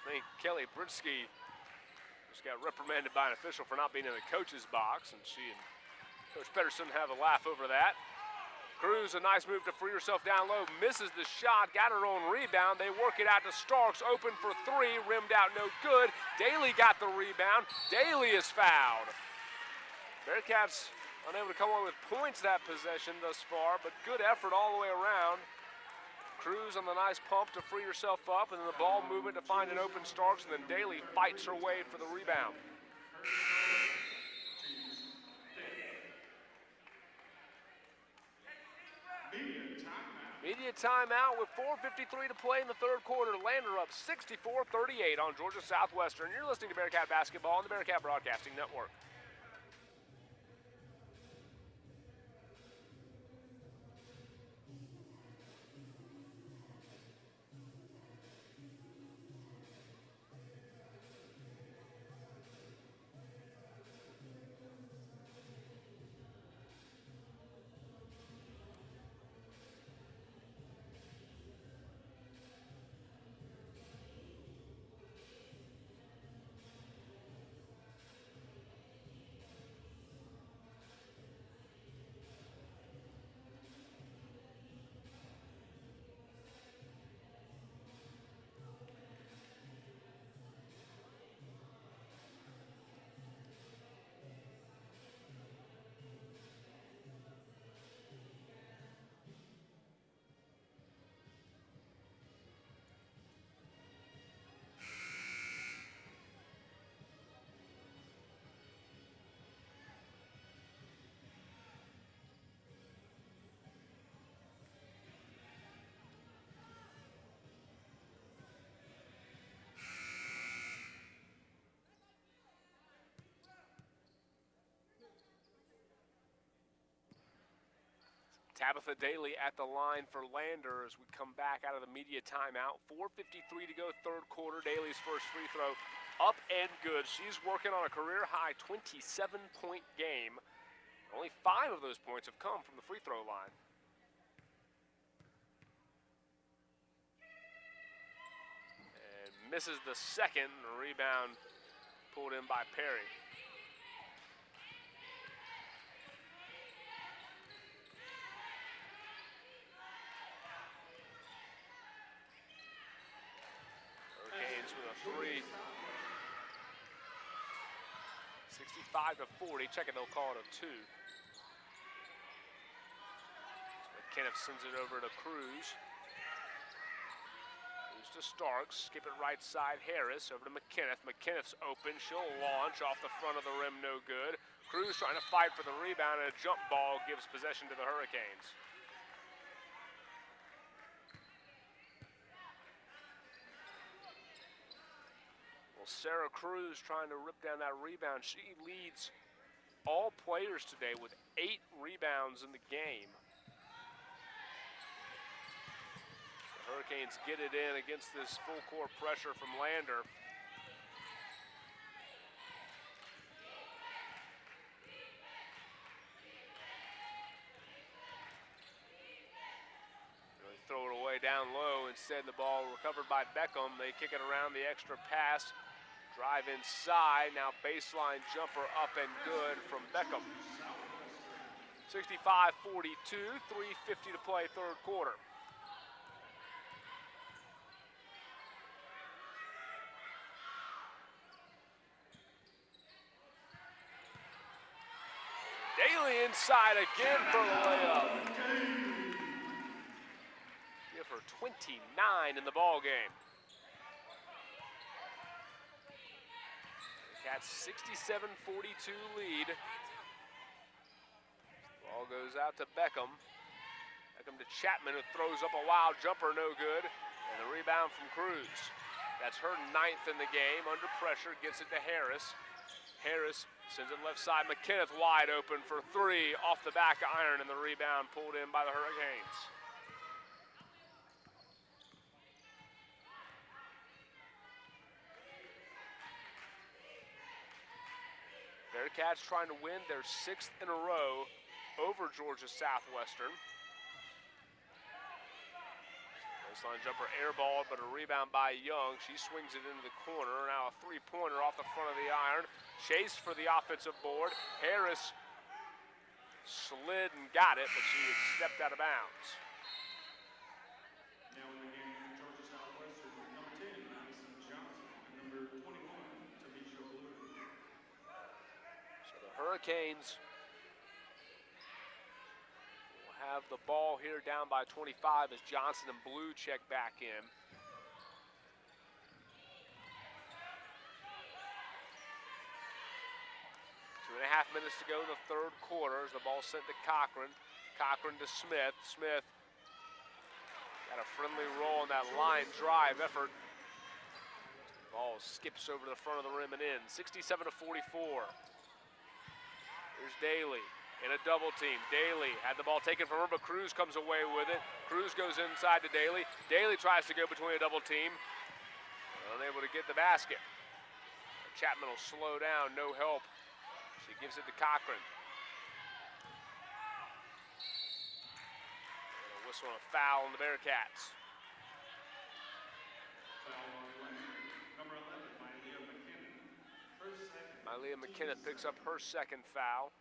I think Kelly Britsky just got reprimanded by an official for not being in the coach's box, and she and Coach Pedersen have a laugh over that. Cruz, a nice move to free herself down low, misses the shot, got her own rebound. They work it out to Starks, open for three, rimmed out, no good. Daly got the rebound. Daly is fouled. Bearcats unable to come away with points that possession thus far, but good effort all the way around. Cruz on the nice pump to free herself up, and then the ball movement to find an open Starks, and then Daly fights her way for the rebound. Media timeout with 4:53 to play in the third quarter. Lander up 64-38 on Georgia Southwestern. You're listening to Bearcat Basketball on the Bearcat Broadcasting Network. Tabitha Daly at the line for Lander as we come back out of the media timeout. 4:53 to go, third quarter. Daly's first free throw up and good. She's working on a career-high 27-point game. Only 5 of those points have come from the free throw line. And misses the second. The rebound pulled in by Perry. Hurricanes with a 3. 65-40. Check it, they'll call it a 2. McKenna sends it over to Cruz. Cruz to Starks. Skip it right side. Harris over to McKenna. McKenna's open. She'll launch off the front of the rim. No good. Cruz trying to fight for the rebound, and a jump ball gives possession to the Hurricanes. Sarah Cruz trying to rip down that rebound. She leads all players today with 8 rebounds in the game. The Hurricanes get it in against this full court pressure from Lander. They throw it away down low. Instead, the ball recovered by Beckham. They kick it around the extra pass. Drive inside, now baseline jumper up and good from Beckham. 65-42, 3:50 to play, third quarter. Daly inside again for the layup. Give her 29 in the ball game. Cats 67-42 lead. Ball goes out to Beckham. Beckham to Chapman, who throws up a wild jumper, no good. And the rebound from Cruz. That's her 9th in the game. Under pressure, gets it to Harris. Harris sends it left side. McKenneth wide open for 3. Off the back iron, and the rebound pulled in by the Hurricanes. Bearcats trying to win their 6th in a row over Georgia Southwestern. Baseline jumper airballed, but a rebound by Young. She swings it into the corner. Now a 3-pointer off the front of the iron. Chase for the offensive board. Harris slid and got it, but she had stepped out of bounds. Now in the game for Georgia Southwestern, number 10, Madison Johnson, and number 21, Tamisha Blue. So the Hurricanes will have the ball here down by 25 as Johnson and Blue check back in. Two and a half minutes to go in the third quarter as the ball sent to Cochran. Cochran to Smith. Smith got a friendly roll on that line drive effort. Ball skips over to the front of the rim and in. 67-44. Here's Daly in a double team. Daly had the ball taken from her, but Cruz comes away with it. Cruz goes inside to Daly. Daly tries to go between a double team. Unable to get the basket. Chapman will slow down, no help. She gives it to Cochran. And a whistle and a foul on the Bearcats. Foul on the line. Number 11, Mylea McKinnon. Her second. Mylea McKinnon picks up her second foul.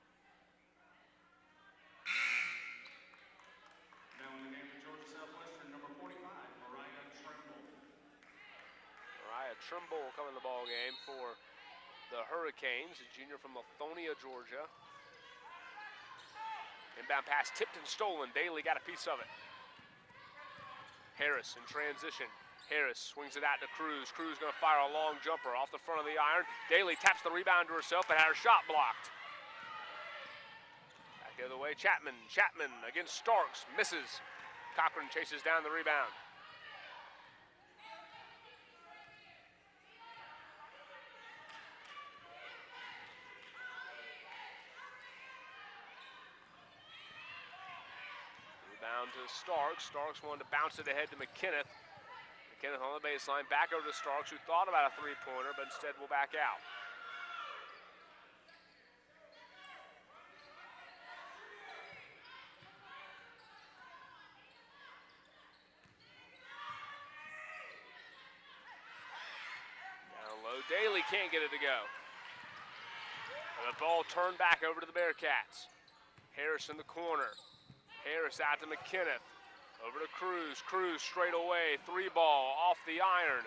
Now in the game for Georgia Southwestern, number 45, Mariah Trimble. Mariah Trimble will come in the ball game for the Hurricanes, a junior from Lithonia, Georgia. Inbound pass tipped and stolen. Daly got a piece of it. Harris in transition. Harris swings it out to Cruz. Cruz going to fire a long jumper off the front of the iron. Daly taps the rebound to herself but had her shot blocked. Back the other way, Chapman. Chapman against Starks, misses. Cochran chases down the rebound. Down to Starks. Starks wanted to bounce it ahead to McKenneth. McKenneth on the baseline. Back over to Starks, who thought about a three-pointer, but instead will back out. Down low. Daly can't get it to go. And the ball turned back over to the Bearcats. Harris in the corner. Harris out to McKenneth. Over to Cruz. Cruz straight away. Three ball off the iron.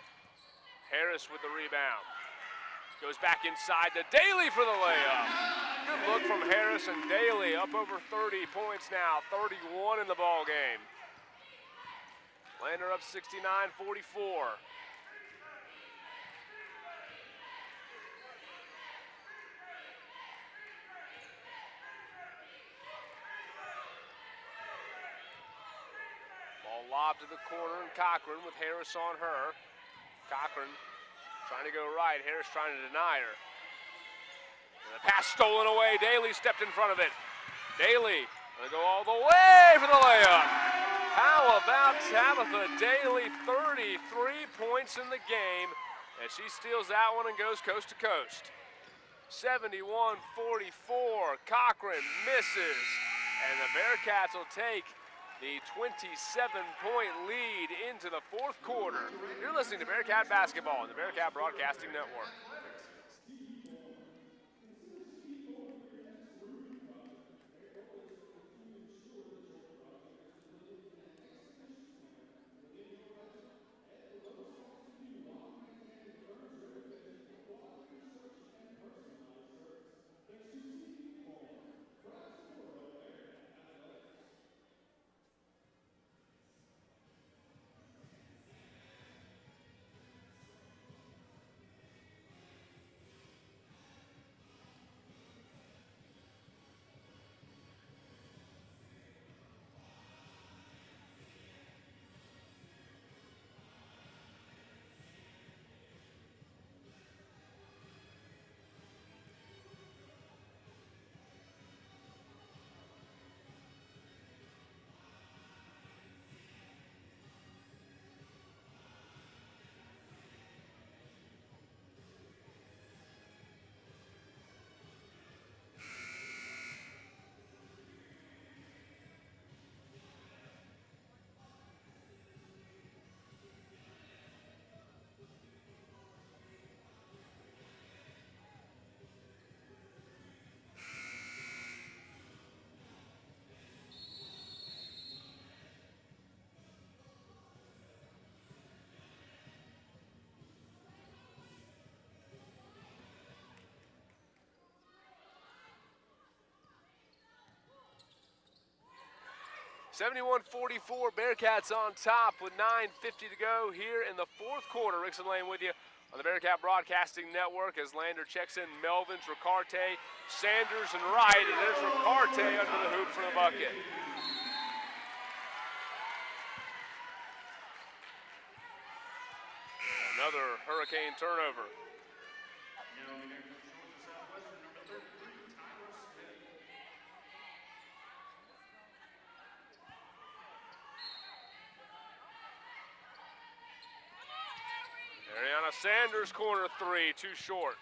Harris with the rebound. Goes back inside to Daly for the layup. Good look from Harris, and Daly up over 30 points now. 31 in the ball game. Lander up 69-44. Ball lobbed to the corner, and Cochran with Harris on her. Cochran trying to go right. Harris trying to deny her. And the pass stolen away. Daly stepped in front of it. Daly going to go all the way for the layup. How about Tabitha Daly? 33 points in the game, and she steals that one and goes coast to coast. 71-44. Cochran misses, and the Bearcats will take the 27-point lead into the fourth quarter. You're listening to Bearcat Basketball on the Bearcat Broadcasting Network. (71-44), Bearcats on top with 9:50 to go here in the fourth quarter. Rickson Lane with you on the Bearcat Broadcasting Network as Lander checks in Melvins, Ricarte, Sanders, and Wright, and there's Ricarte under the hoop for the bucket. Another Hurricane turnover. Now in the game for Southwestern, number 33, Tyler Smith. Ariana Sanders, corner three, too short.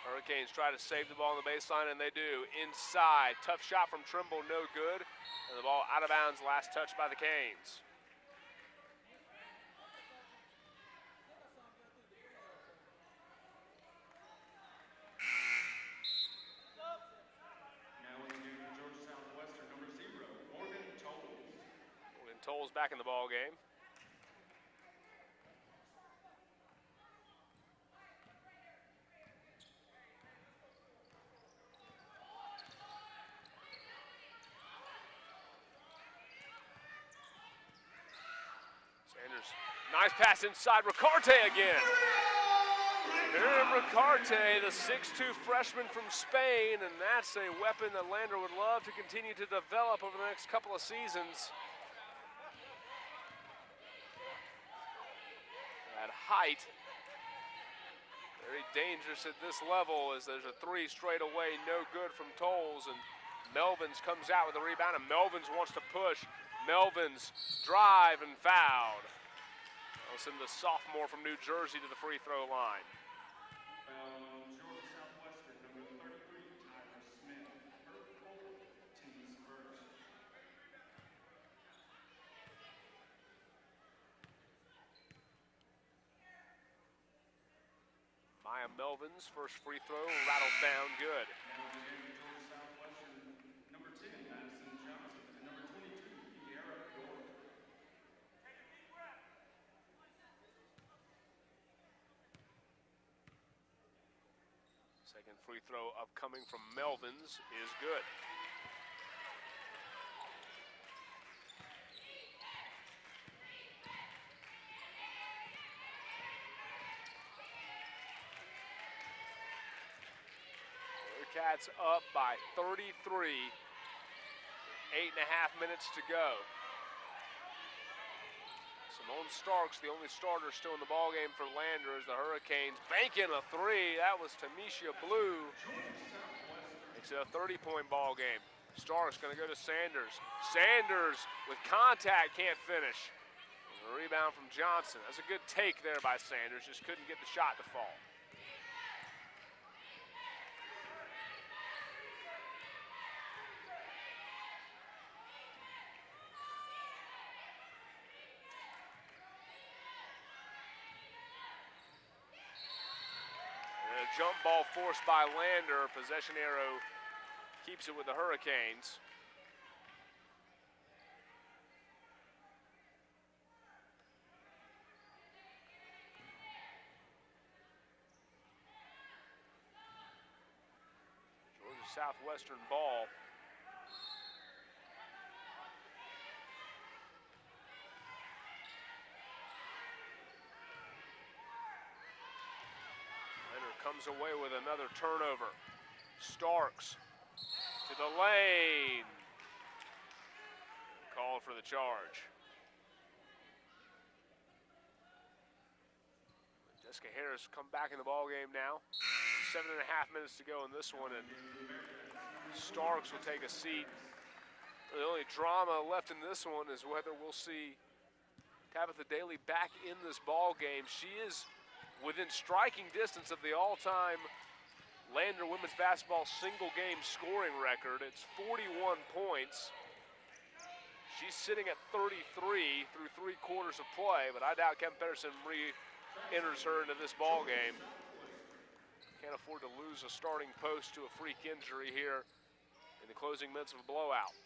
Hurricanes try to save the ball on the baseline, and they do. Inside, tough shot from Trimble, no good. And the ball out of bounds, last touch by the Canes. Now in the game for Georgia Southwestern, number 0, Morgan Tolles. Morgan Tolles back in the ball game. Sanders, nice pass inside, Ricarte again. Miriam Ricarte, the 6'2 freshman from Spain, and that's a weapon that Lander would love to continue to develop over the next couple of seasons. At height, Very dangerous at this level as there's a three straight away, no good from Tolles, and Melvins comes out with a rebound, and Melvins wants to push. Melvins drive and fouled. I'll send the sophomore from New Jersey to the free throw line. Foul on Georgia Southwestern, number 33, Tyler Smith. Third quarter, team's first. Maya Melvins, first free throw, rattled down, good. Now in Georgia Southwestern, number 10, Madison Johnson, and number 22, Kiara York. Second free throw upcoming from Melvins is good. Bearcats up by 33. 8.5 minutes to go. Simone Starks, the only starter still in the ballgame for Lander, as the Hurricanes banking a three. That was Tamisha Blue. Makes it a 30-point ball game. Starks going to go to Sanders. Sanders with contact, can't finish. And a rebound from Johnson. That's a good take there by Sanders, just couldn't get the shot to fall. And a jump ball forced by Lander. Possession arrow keeps it with the Hurricanes. Georgia Southwestern ball. Leonard comes away with another turnover. Starks to the lane. Called for the charge. Jessica Harris come back in the ball game now. 7.5 minutes to go in this one, and Starks will take a seat. The only drama left in this one is whether we'll see Tabitha Daly back in this ball game. She is within striking distance of the all-time Lander women's basketball single game scoring record. It's 41 points. She's sitting at 33 through 3 quarters of play, but I doubt Kevin Pedersen re-enters her into this ball game. Can't afford to lose a starting post to a freak injury here in the closing minutes of a blowout.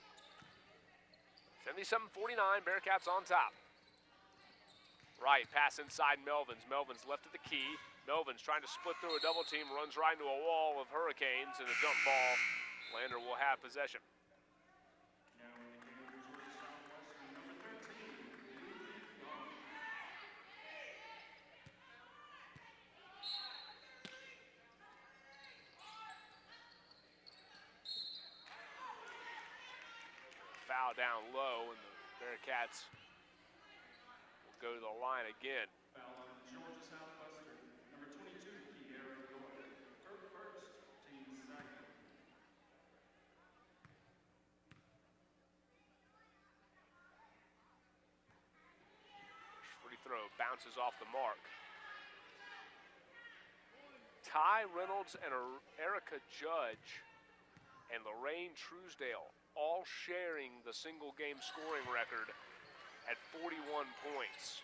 77-49, Bearcats on top. Right, pass inside Melvins. Melvins left at the key. Melvins trying to split through a double team, runs right into a wall of Hurricanes, and a jump ball. Lander will have possession. Now in the game, Georgia Southwestern, number 13, Young. Foul down low, and the Bearcats will go to the line again. Foul on Georgia Southwestern, number 22, Kiara York. Her first, team second. Free throw bounces off the mark. Ty Reynolds and Erica Judge and Lorraine Truesdale all sharing the single game scoring record at 41 points.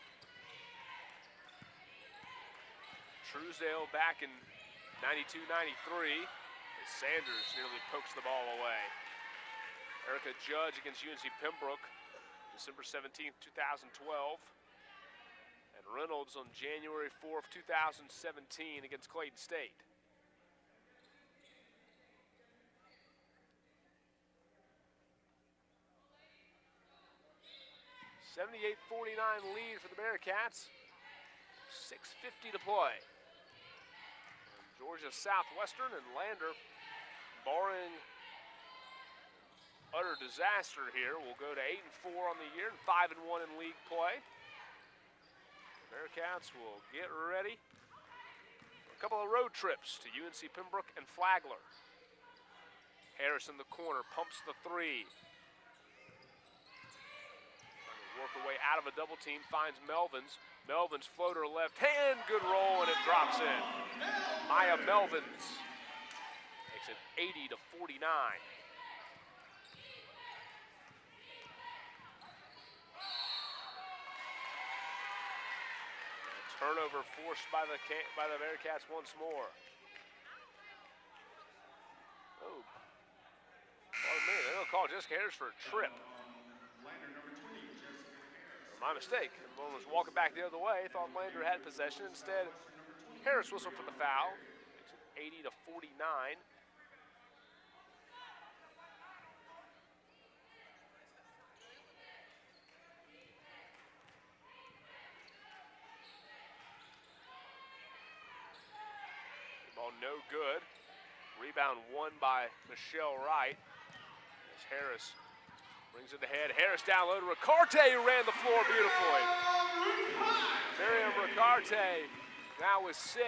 Truesdale back in 92-93 as Sanders nearly pokes the ball away. Erica Judge against UNC Pembroke, December 17th, 2012. And Reynolds on January 4th, 2017 against Clayton State. $78-49 lead for the Bearcats. 6:50 to play. And Georgia Southwestern and Lander, barring utter disaster here, will go to 8-4 on the year and 5-1 in league play. The Bearcats will get ready for a couple of road trips to UNC Pembroke and Flagler. Harris in the corner, pumps the three. Trying to work her way out of a double team, finds Melvins. Melvins floater left hand, good roll, and it drops in. Maya Melvins makes it 80-49. Turnover forced by the Bearcats once more. Oh, pardon me, they're going to call Jessica Harris for a trip. My mistake. Everyone was walking back the other way, thought Lander had possession. Instead, Harris whistled for the foul. Makes it 80-49. Ball no good. Rebound won by Michelle Wright. As Harris brings it to head. Harris down low to Ricarte, who ran the floor beautifully. Miriam Ricarte now with 6.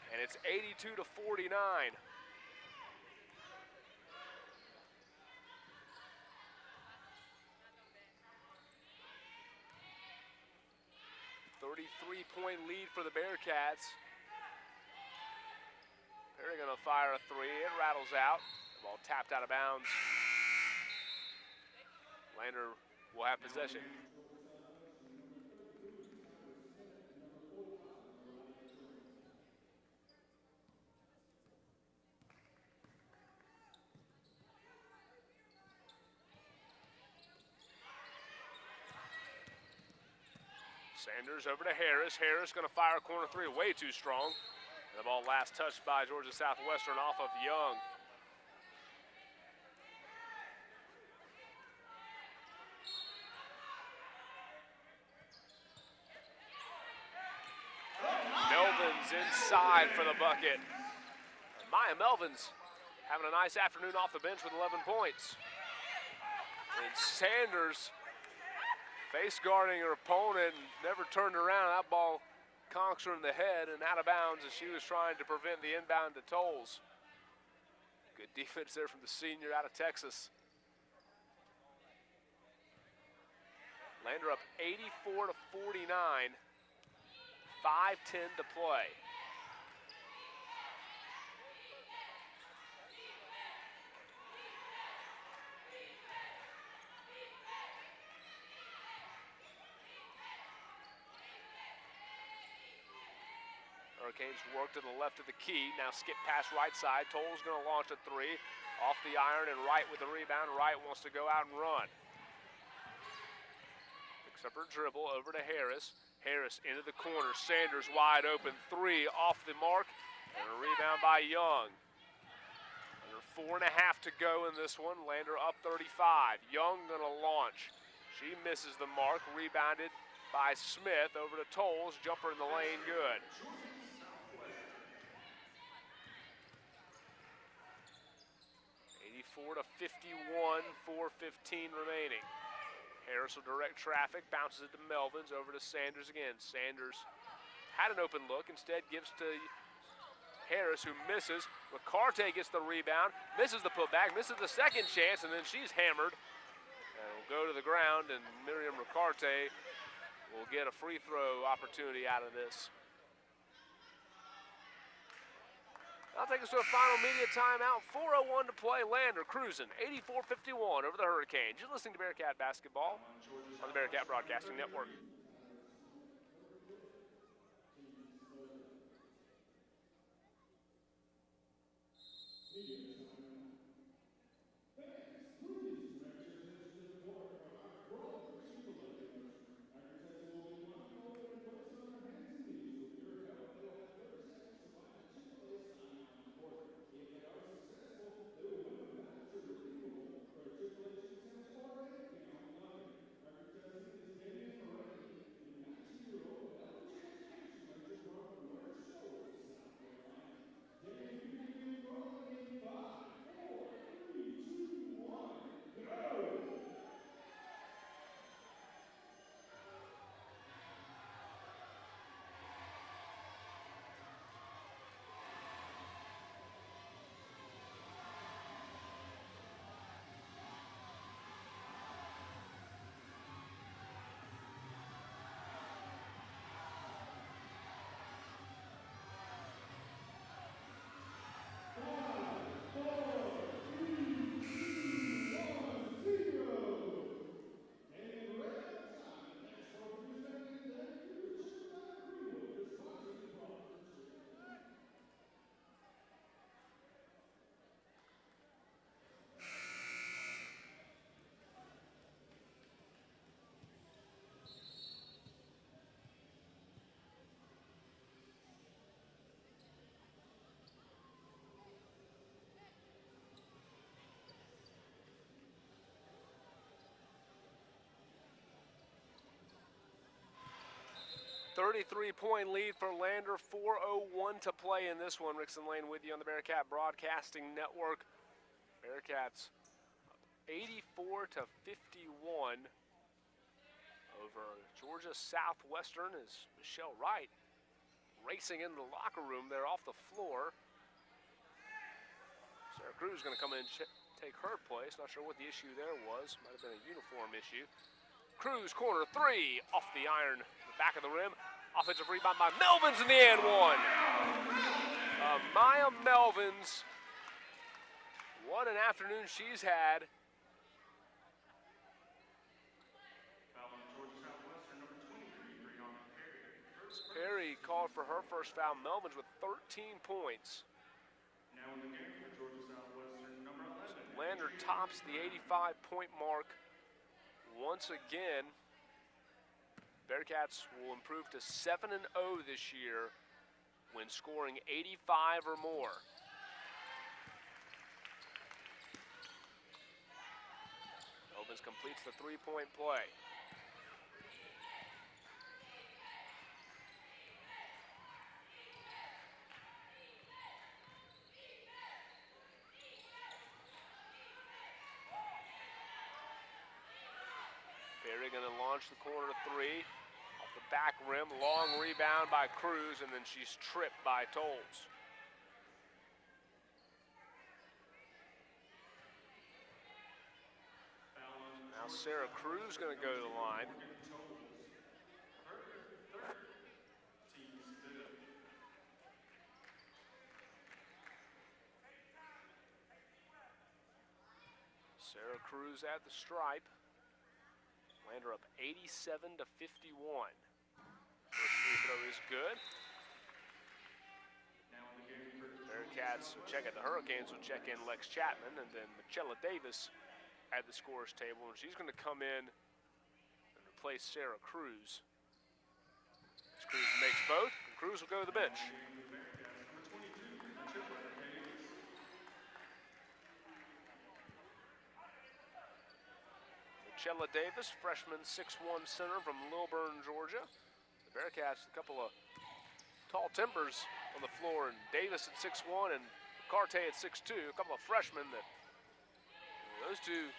And it's 82-49. 33-point lead for the Bearcats. Perry gonna fire a three, it rattles out. The ball tapped out of bounds. Lander will have possession. Sanders over to Harris. Harris gonna fire a corner three, way too strong. The ball last touched by Georgia Southwestern off of Young. Melvins inside for the bucket. Maya Melvins having a nice afternoon off the bench with 11 points. And Sanders face guarding her opponent and never turned around. That ball conks her in the head and out of bounds as she was trying to prevent the inbound to Tolles. Good defense there from the senior out of Texas. Lander up 84-49, 5:10 to play. Hurricanes work to the left of the key. Now skip past right side. Tolles going to launch a three. Off the iron and Wright with the rebound. Wright wants to go out and run. Picks up her dribble over to Harris. Harris into the corner. Sanders wide open. Three off the mark. And a rebound by Young. Under 4.5 to go in this one. Lander up 35. Young going to launch. She misses the mark. Rebounded by Smith over to Tolles. Jumper in the lane. Good. 84-51, 4:15 remaining. Harris will direct traffic, bounces it to Melvins, over to Sanders again. Sanders had an open look, instead gives to Harris, who misses. Ricarte gets the rebound, misses the putback, misses the second chance, and then she's hammered. And will go to the ground, and Miriam Ricarte will get a free throw opportunity out of this. That'll take us to a final media timeout. 4:01 to play. Lander cruising 84-51 over the Hurricanes. You're listening to Bearcat Basketball on the Bearcat Broadcasting Network. 33-point lead for Lander, 4:01 to play in this one. Rickson Lane with you on the Bearcat Broadcasting Network. Bearcats 84-51 over Georgia Southwestern as Michelle Wright racing into the locker room there off the floor. Sarah Cruz is going to come in and take her place. Not sure what the issue there was. Might have been a uniform issue. Cruz, corner three, off the iron, the back of the rim. Offensive rebound by Melvins in the and one. Maya Melvins, what an afternoon she's had. Perry called for her first foul. Melvins with 13 points. Now in the game for Georgia Southwestern, number 11. Lander tops the 85-point mark once again. Bearcats will improve to 7-0 this year when scoring 85 or more. Melvins completes the three-point play. Perry going to launch the corner three off the back rim. Long rebound by Cruz, and then she's tripped by Tolles. Now Sarah Cruz going to go to the line. Sarah Cruz at the stripe. Lander up 87-51. First free throw is good. Bearcats will check it. The Hurricanes will check in Lex Chapman, and then Michella Davis at the scorer's table, and she's going to come in and replace Sarah Cruz. As Cruz makes both, and Cruz will go to the bench. Michella Davis, freshman 6'1" center from Lilburn, Georgia. The Bearcats, a couple of tall timbers on the floor, and Davis at 6'1" and Carte at 6'2", a couple of freshmen that those two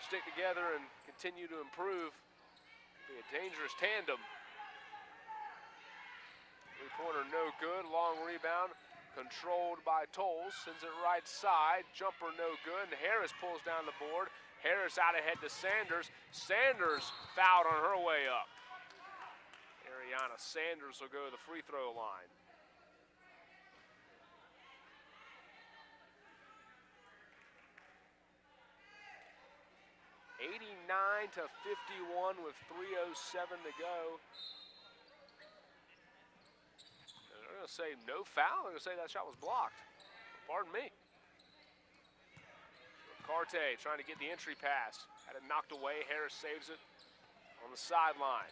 stick together and continue to improve. Be a dangerous tandem. Three-pointer no good, long rebound controlled by Tolles, sends it right side, jumper no good, and Harris pulls down the board. Harris out ahead to Sanders. Sanders fouled on her way up. Ariana Sanders will go to the free throw line. (89-51) with 3:07 to go. And they're going to say no foul. They're going to say that shot was blocked. Pardon me. Carte trying to get the entry pass. Had it knocked away. Harris saves it on the sideline.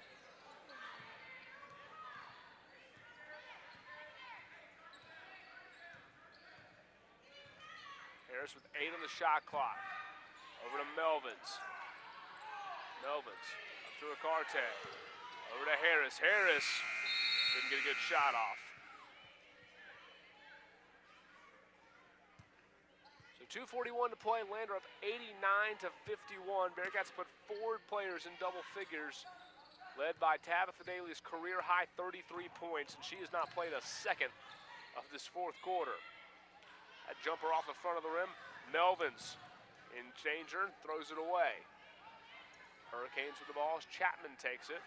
Harris with 8 on the shot clock. Over to Melvins. Melvins up to a Carte. Over to Harris. Harris didn't get a good shot off. So 2:41 to play. Lander up 89-51. Bearcats put 4 players in double figures, led by Tabitha Daly's career high 33 points, and she has not played a second of this fourth quarter. That jumper off the front of the rim. Melvins in danger, throws it away. Hurricanes with the ball as Chapman takes it.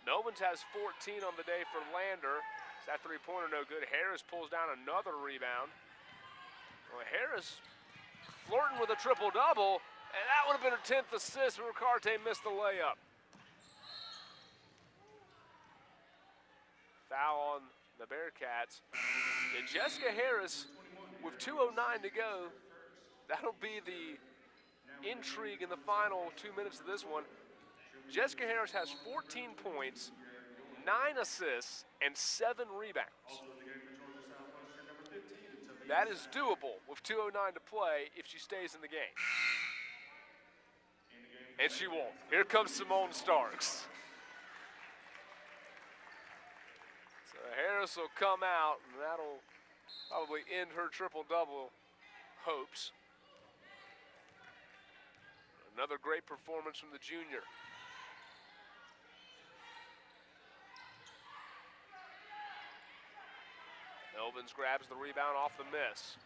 Melvins has 14 on the day for Lander. Is that three-pointer no good? Harris pulls down another rebound. Well, Harris flirting with a triple-double, and that would have been her 10th assist when Carte missed the layup. Foul on the Bearcats. And Jessica Harris with 2:09 to go. That'll be the intrigue in the final 2 minutes of this one. Jessica Harris has 14 points, 9 assists, and 7 rebounds. That is doable with 2:09 to play if she stays in the game. And she won't. Here comes Simone Starks. Harris will come out, and that'll probably end her triple-double hopes. Another great performance from the junior. Melvins grabs the rebound off the miss.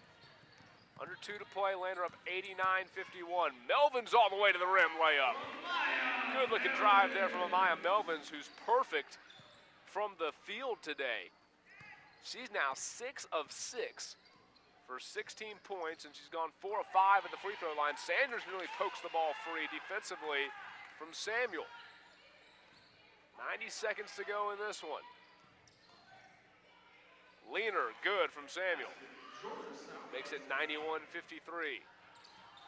Under 2 to play, Lander up 89-51. Melvins all the way to the rim, layup. Good looking drive there from Amaya Melvins, who's perfect from the field today. She's now 6 of 6 for 16 points, and she's gone 4 of 5 at the free throw line. Sanders nearly pokes the ball free defensively from Samuel. 90 seconds to go in this one. Leaner, good from Samuel. Makes it 91-53.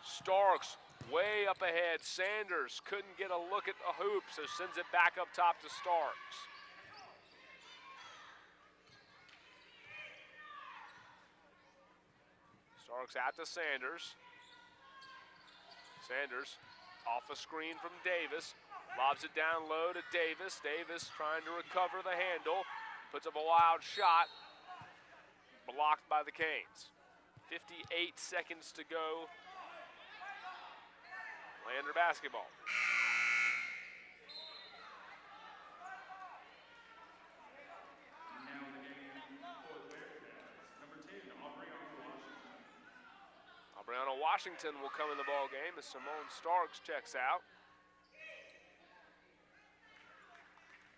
Starks way up ahead. Sanders couldn't get a look at the hoop, so sends it back up top to Starks. Starks out to Sanders. Sanders off a screen from Davis. Lobs it down low to Davis. Davis trying to recover the handle. Puts up a wild shot. Blocked by the Canes. 58 seconds to go. Lander basketball. Now in the game for the Bearcats, number 10, Aubriana Washington will come in the ball game as Simone Starks checks out.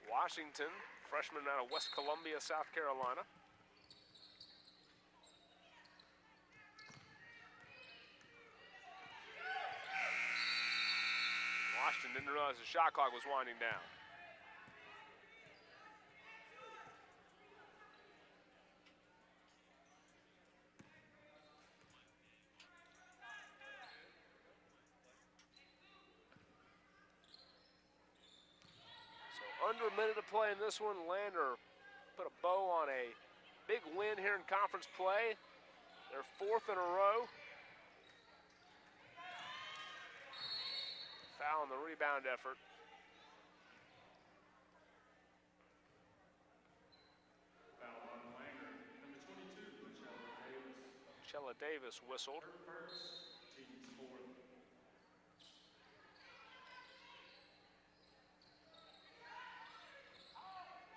Washington, freshman out of West Columbia, South Carolina. Washington didn't realize the shot clock was winding down. So under a minute to play in this one. Lander put a bow on a big win here in conference play. Their 4th in a row. Foul on the rebound effort. foul on Langer. Number 22, Chella Davis whistled. first, team's 4th.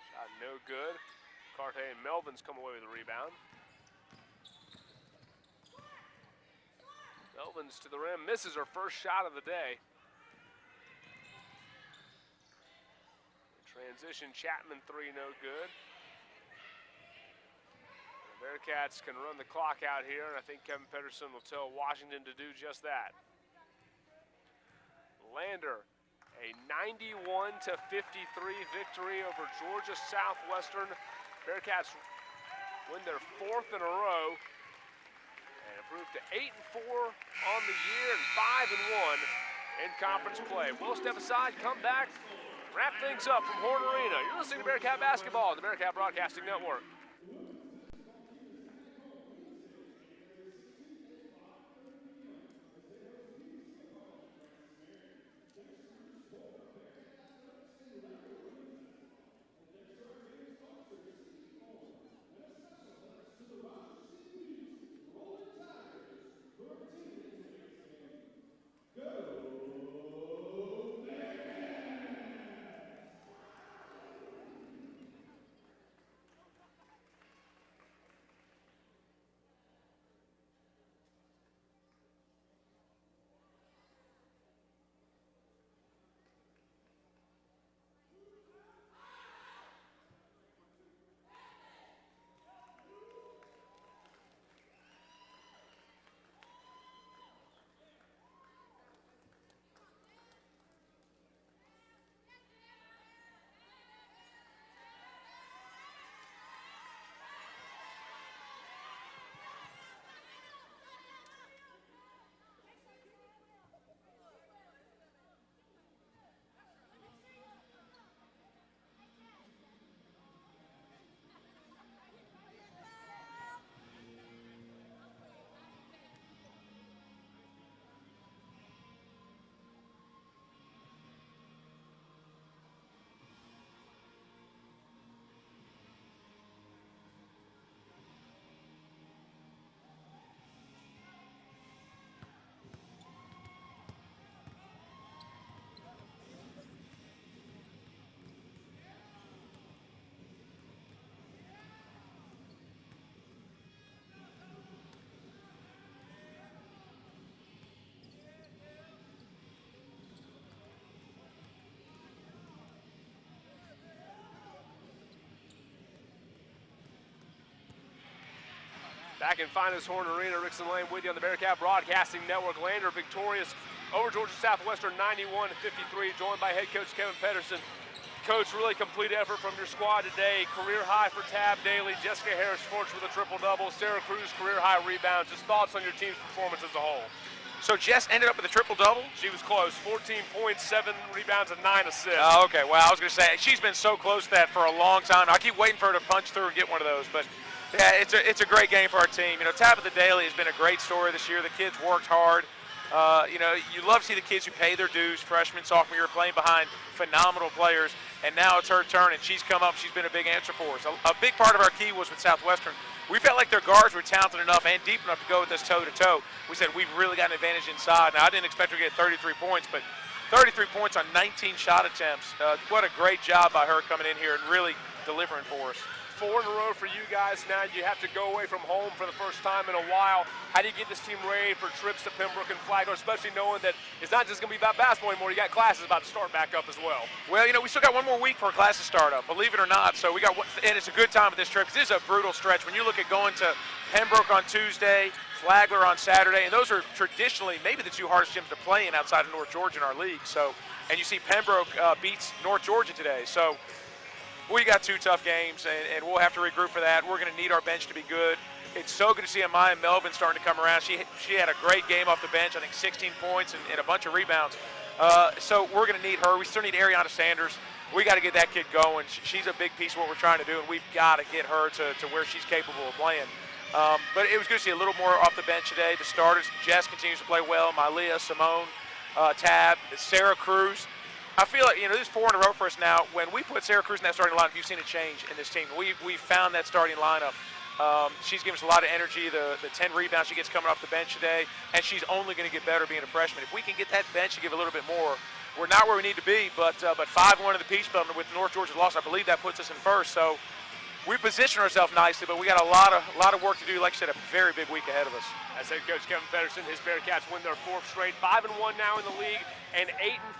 Shot no good. Carte and Melvins come away with the rebound. Melvins to the rim, misses her first shot of the day. Transition, Chapman 3, no good. The Bearcats can run the clock out here, and I think Kevin Pedersen will tell Washington to do just that. Lander, a 91-53 victory over Georgia Southwestern. Bearcats win their 4th in a row and improve to 8-4 on the year and 5-1 in conference play. We'll step aside, come back, wrap things up from Horne Arena. You're listening to Bearcat Basketball on the Bearcat Broadcasting Network. Back in Finis Horne Arena, Rickson Lane with you on the Bearcat Broadcasting Network. Lander victorious over Georgia Southwestern 91-53, joined by head coach Kevin Pedersen. Coach, really complete effort from your squad today. Career high for Tab Daly, Jessica Harris-Forge with a triple-double, Sarah Cruz career high rebounds. Just thoughts on your team's performance as a whole. So Jess ended up with a triple-double? She was close, 14 points, 7 rebounds, and 9 assists. Oh, okay. Well, I was going to say, she's been so close to that for a long time. I keep waiting for her to punch through and get one of those. But, yeah, it's a great game for our team. You know, Tabitha Daly has been a great story this year. The kids worked hard. You know, you love to see the kids who pay their dues, freshman, sophomore year, playing behind phenomenal players. And now it's her turn, and she's come up. She's been a big answer for us. A big part of our key was with Southwestern. We felt like their guards were talented enough and deep enough to go with us toe-to-toe. We said we've really got an advantage inside. Now, I didn't expect her to get 33 points, but 33 points on 19 shot attempts. What a great job by her coming in here and really delivering for us. 4 in a row for you guys now. You have to go away from home for the first time in a while. How do you get this team ready for trips to Pembroke and Flagler, especially knowing that it's not just going to be about basketball anymore. You got classes about to start back up as well. Well, you know, we still got one more week for classes start up, believe it or not. So we got, and it's a good time with this trip because this is a brutal stretch. When you look at going to Pembroke on Tuesday, Flagler on Saturday, and those are traditionally maybe the 2 hardest gyms to play in outside of North Georgia in our league. So, and you see Pembroke beats North Georgia today. So we got 2 tough games, and we'll have to regroup for that. We're going to need our bench to be good. It's so good to see Amaya Melvin starting to come around. She had a great game off the bench, I think 16 points and a bunch of rebounds. So we're going to need her. We still need Ariana Sanders. We got to get that kid going. She's a big piece of what we're trying to do, and we've got to get her to where she's capable of playing. But it was good to see a little more off the bench today. The starters, Jess continues to play well. Mylia, Simone, Tab, Sarah Cruz. I feel like, you know, this is 4 in a row for us now. When we put Sarah Cruz in that starting lineup, you've seen a change in this team. We found that starting lineup. She's given us a lot of energy. The 10 rebounds she gets coming off the bench today, and she's only going to get better being a freshman. If we can get that bench to give a little bit more, we're not where we need to be, but 5-1 in the Peach Belt with North Georgia's loss, I believe that puts us in first. So we position ourselves nicely, but we got a lot of work to do. Like I said, a very big week ahead of us. As head coach Kevin Pedersen, his Bearcats win their 4th straight, 5-1 now in the league, and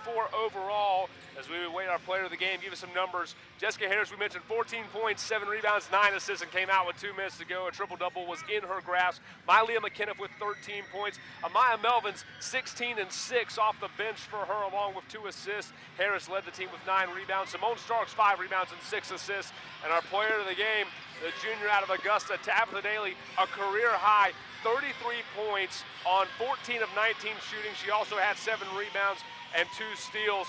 8-4 overall. As we await our player of the game, give us some numbers. Jessica Harris, we mentioned 14 points, 7 rebounds, 9 assists, and came out with 2 minutes to go. A triple-double was in her grasp. Mylia McKinnon with 13 points. Amaya Melvin's 16 and 6 off the bench for her, along with 2 assists. Harris led the team with 9 rebounds. Simone Starks, 5 rebounds and 6 assists. And our player of the game, the junior out of Augusta, Tabitha Daly, a career high, 33 points on 14 of 19 shooting. She also had 7 rebounds and 2 steals.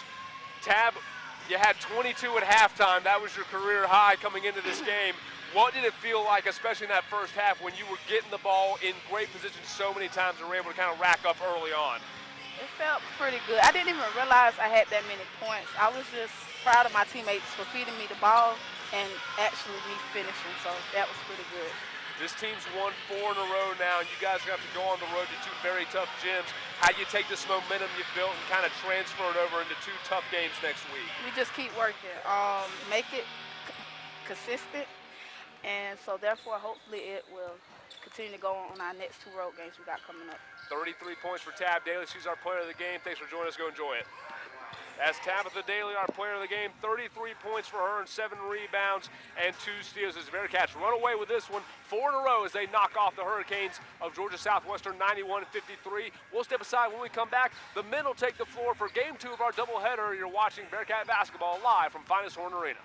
Tab, you had 22 at halftime. That was your career high coming into this game. What did it feel like, especially in that first half, when you were getting the ball in great position so many times and were able to kind of rack up early on? It felt pretty good. I didn't even realize I had that many points. I was just proud of my teammates for feeding me the ball and actually me finishing, so that was pretty good. This team's won 4 in a row now, and you guys are going to have to go on the road to 2 very tough gyms. How do you take this momentum you've built and kind of transfer it over into 2 tough games next week? We just keep working, make it consistent, and so therefore hopefully it will continue to go on our next 2 road games we got coming up. 33 points for Tab Daly. She's our player of the game. Thanks for joining us. Go enjoy it. As Tabitha Daly, our player of the game, 33 points for her and 7 rebounds and 2 steals as the Bearcats run away with this one 4 in a row as they knock off the Hurricanes of Georgia Southwestern 91-53. We'll step aside when we come back. The men will take the floor for game 2 of our doubleheader. You're watching Bearcat basketball live from Finis Horne Arena.